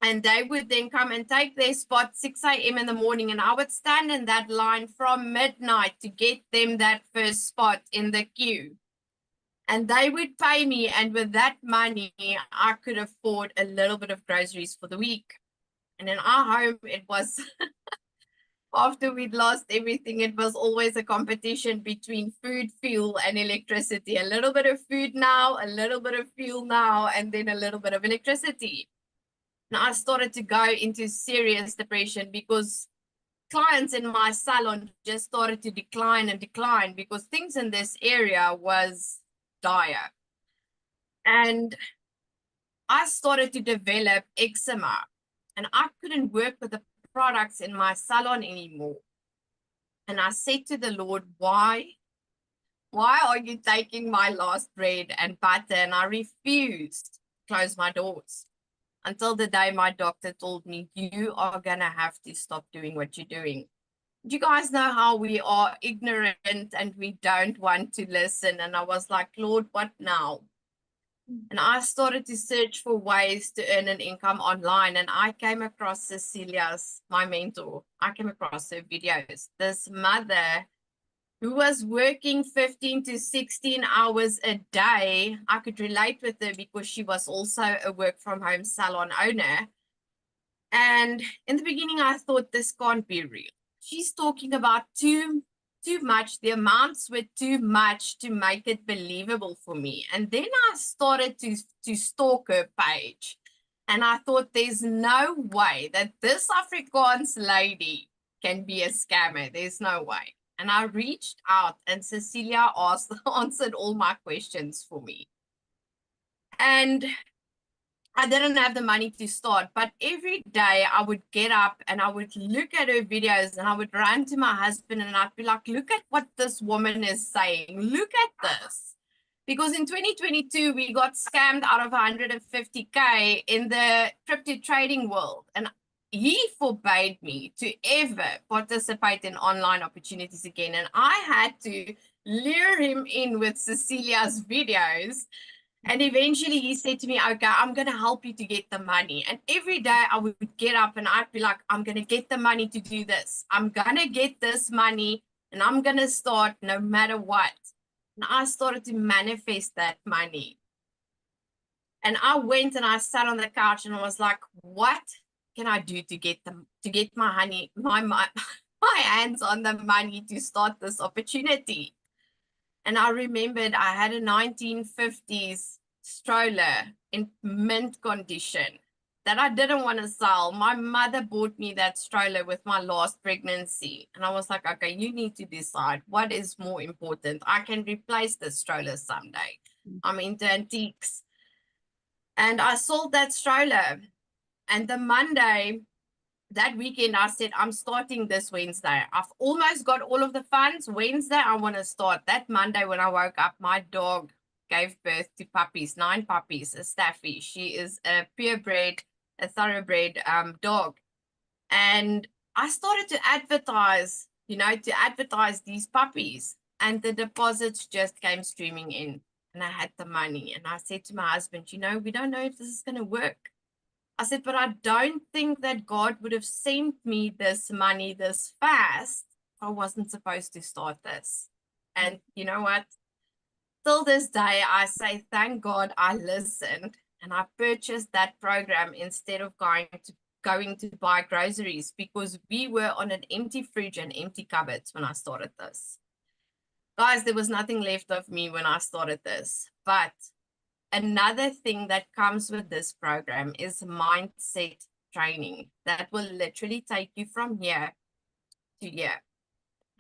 And they would then come and take their spot 6 a.m. in the morning. And I would stand in that line from midnight to get them that first spot in the queue. And they would pay me. And with that money, I could afford a little bit of groceries for the week. And in our home, it was, after we'd lost everything, it was always a competition between food, fuel, and electricity. A little bit of food now, a little bit of fuel now, and then a little bit of electricity. And I started to go into serious depression because clients in my salon just started to decline and decline because things in this area was dire. And I started to develop eczema and I couldn't work with the products in my salon anymore. And I said to the Lord, why are you taking my last bread and butter? And I refused to close my doors. Until the day my doctor told me, you are going to have to stop doing what you're doing. Do you guys know how we are ignorant and we don't want to listen? And I was like, Lord, what now? And I started to search for ways to earn an income online. And I came across Cecilia's, my mentor. I came across her videos. This mother who was working 15 to 16 hours a day. I could relate with her because she was also a work from home salon owner. And in the beginning, I thought this can't be real. She's talking about too much. The amounts were too much to make it believable for me. And then I started to stalk her page. And I thought there's no way that this Afrikaans lady can be a scammer. There's no way. And I reached out and Cecilia answered all my questions for me. And I didn't have the money to start, but every day I would get up and I would look at her videos and I would run to my husband and I'd be like, look at what this woman is saying. Look at this. Because in 2022, we got scammed out of 150K in the crypto trading world. And he forbade me to ever participate in online opportunities again. And I had to lure him in with Cecilia's videos. And eventually he said to me, okay, I'm going to help you to get the money. And every day I would get up and I'd be like, I'm going to get the money to do this. I'm going to get this money and I'm going to start no matter what. And I started to manifest that money. And I went and I sat on the couch and I was like, what can I do to get my hands on the money to start this opportunity? And I remembered I had a 1950s stroller in mint condition that I didn't want to sell. My mother bought me that stroller with my last pregnancy. And I was like, okay, you need to decide what is more important. I can replace the stroller someday. I'm into antiques. And I sold that stroller. And the Monday, that weekend, I said, I'm starting this Wednesday. I've almost got all of the funds. Wednesday, I want to start. That Monday when I woke up, my dog gave birth to puppies, 9 puppies, a Staffy. She is a purebred, a thoroughbred dog. And I started to advertise, these puppies. And the deposits just came streaming in. And I had the money. And I said to my husband, we don't know if this is going to work. I said, but I don't think that God would have sent me this money this fast if I wasn't supposed to start this. And you know what? Till this day, I say, thank God I listened and I purchased that program instead of going to buy groceries, because we were on an empty fridge and empty cupboards when I started this. Guys, there was nothing left of me when I started this, but another thing that comes with this program is mindset training that will literally take you from here to here.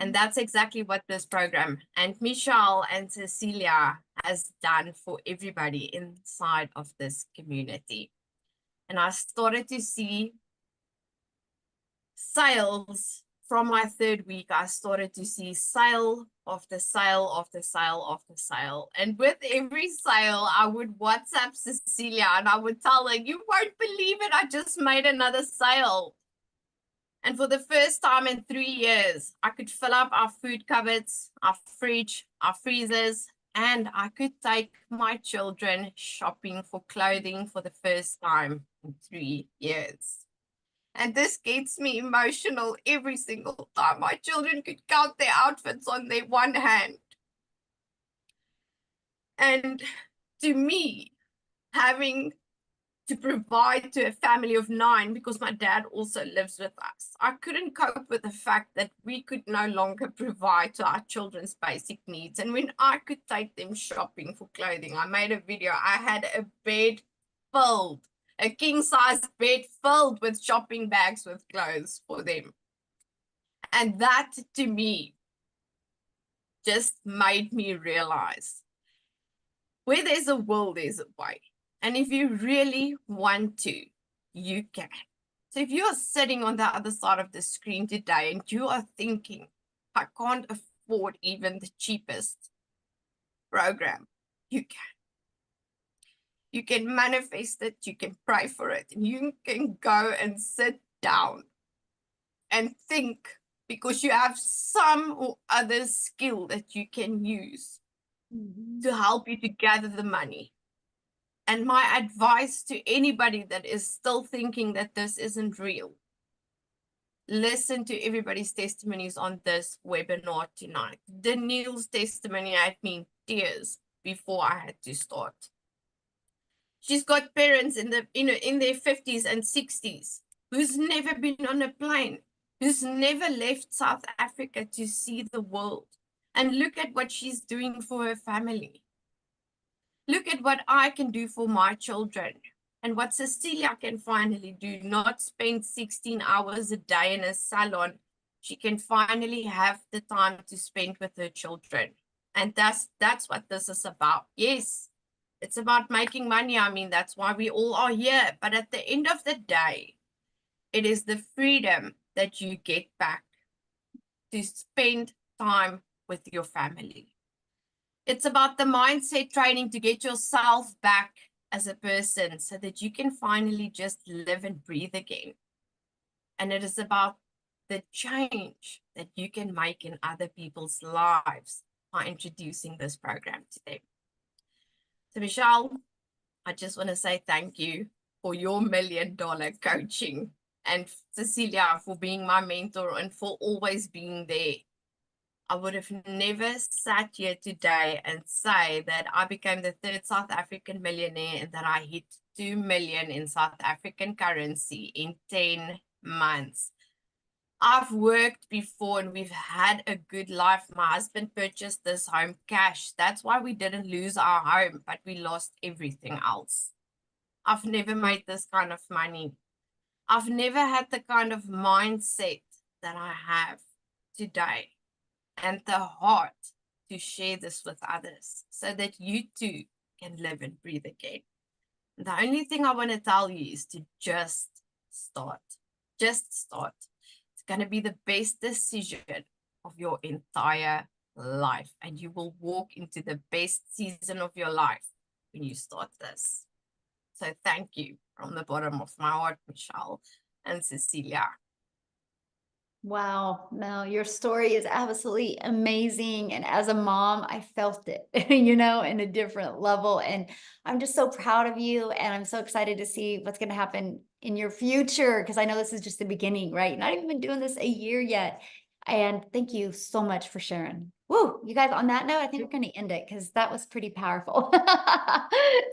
And that's exactly what this program and Michelle and Cecilia has done for everybody inside of this community. And I started to see sales from my 3rd week. I started to see sale after sale after sale after sale. And with every sale, I would WhatsApp Cecilia and I would tell her, you won't believe it, I just made another sale. And for the first time in 3 years, I could fill up our food cupboards, our fridge, our freezers, and I could take my children shopping for clothing for the first time in 3 years. And this gets me emotional every single time. My children could count their outfits on their one hand. And to me, having to provide to a family of 9, because my dad also lives with us, I couldn't cope with the fact that we could no longer provide to our children's basic needs. And when I could take them shopping for clothing, I made a video. I had a bed filled, a king-size bed filled with shopping bags with clothes for them. And that, to me, just made me realize where there's a will, there's a way. And if you really want to, you can. So if you're sitting on the other side of the screen today and you are thinking, I can't afford even the cheapest program, you can. You can manifest it, you can pray for it, and you can go and sit down and think, because you have some or other skill that you can use to help you to gather the money. And my advice to anybody that is still thinking that this isn't real, listen to everybody's testimonies on this webinar tonight. Danielle's testimony had me in tears before I had to start. She's got parents in their 50s and 60s who's never been on a plane, who's never left South Africa to see the world. And look at what she's doing for her family. Look at what I can do for my children and what Cecilia can finally do, not spend 16 hours a day in a salon she can finally have the time to spend with her children. And that's what this is about. Yes, it's about making money. I mean, that's why we all are here. But at the end of the day, it is the freedom that you get back to spend time with your family. It's about the mindset training to get yourself back as a person so that you can finally just live and breathe again. And it is about the change that you can make in other people's lives by introducing this program to them. So Michelle, I just want to say thank you for your $1 million coaching, and Cecilia for being my mentor and for always being there. I would have never sat here today and say that I became the 3rd South African millionaire and that I hit 2 million in South African currency in 10 months. I've worked before and we've had a good life. My husband purchased this home cash. That's why we didn't lose our home, but we lost everything else. I've never made this kind of money. I've never had the kind of mindset that I have today and the heart to share this with others so that you too can live and breathe again. The only thing I want to tell you is to just start. Just start. It's going to be the best decision of your entire life, and you will walk into the best season of your life when you start this. So thank you from the bottom of my heart, Michelle and Cecilia. Wow, Mel, your story is absolutely amazing. And as a mom, I felt it, you know, in a different level. And I'm just so proud of you. And I'm so excited to see what's going to happen in your future, because I know this is just the beginning, right? Not even been doing this a year yet. And thank you so much for sharing. Woo, you guys, on that note, I think we're going to end it because that was pretty powerful.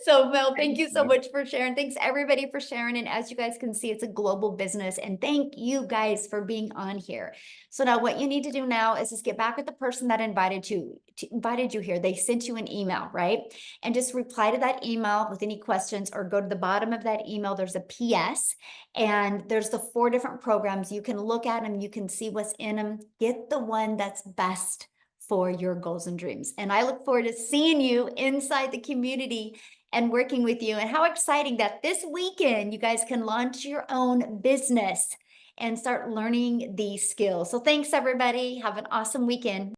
So Mel, thank you so much for sharing. Thanks everybody for sharing. And as you guys can see, it's a global business. And thank you guys for being on here. So now what you need to do now is just get back with the person that invited you here. They sent you an email, right? And just reply to that email with any questions, or go to the bottom of that email. There's a PS and there's the 4 different programs. You can look at them. You can see what's in them. Get the one that's best for your goals and dreams. And I look forward to seeing you inside the community and working with you. And how exciting that this weekend you guys can launch your own business and start learning these skills. So thanks everybody. Have an awesome weekend.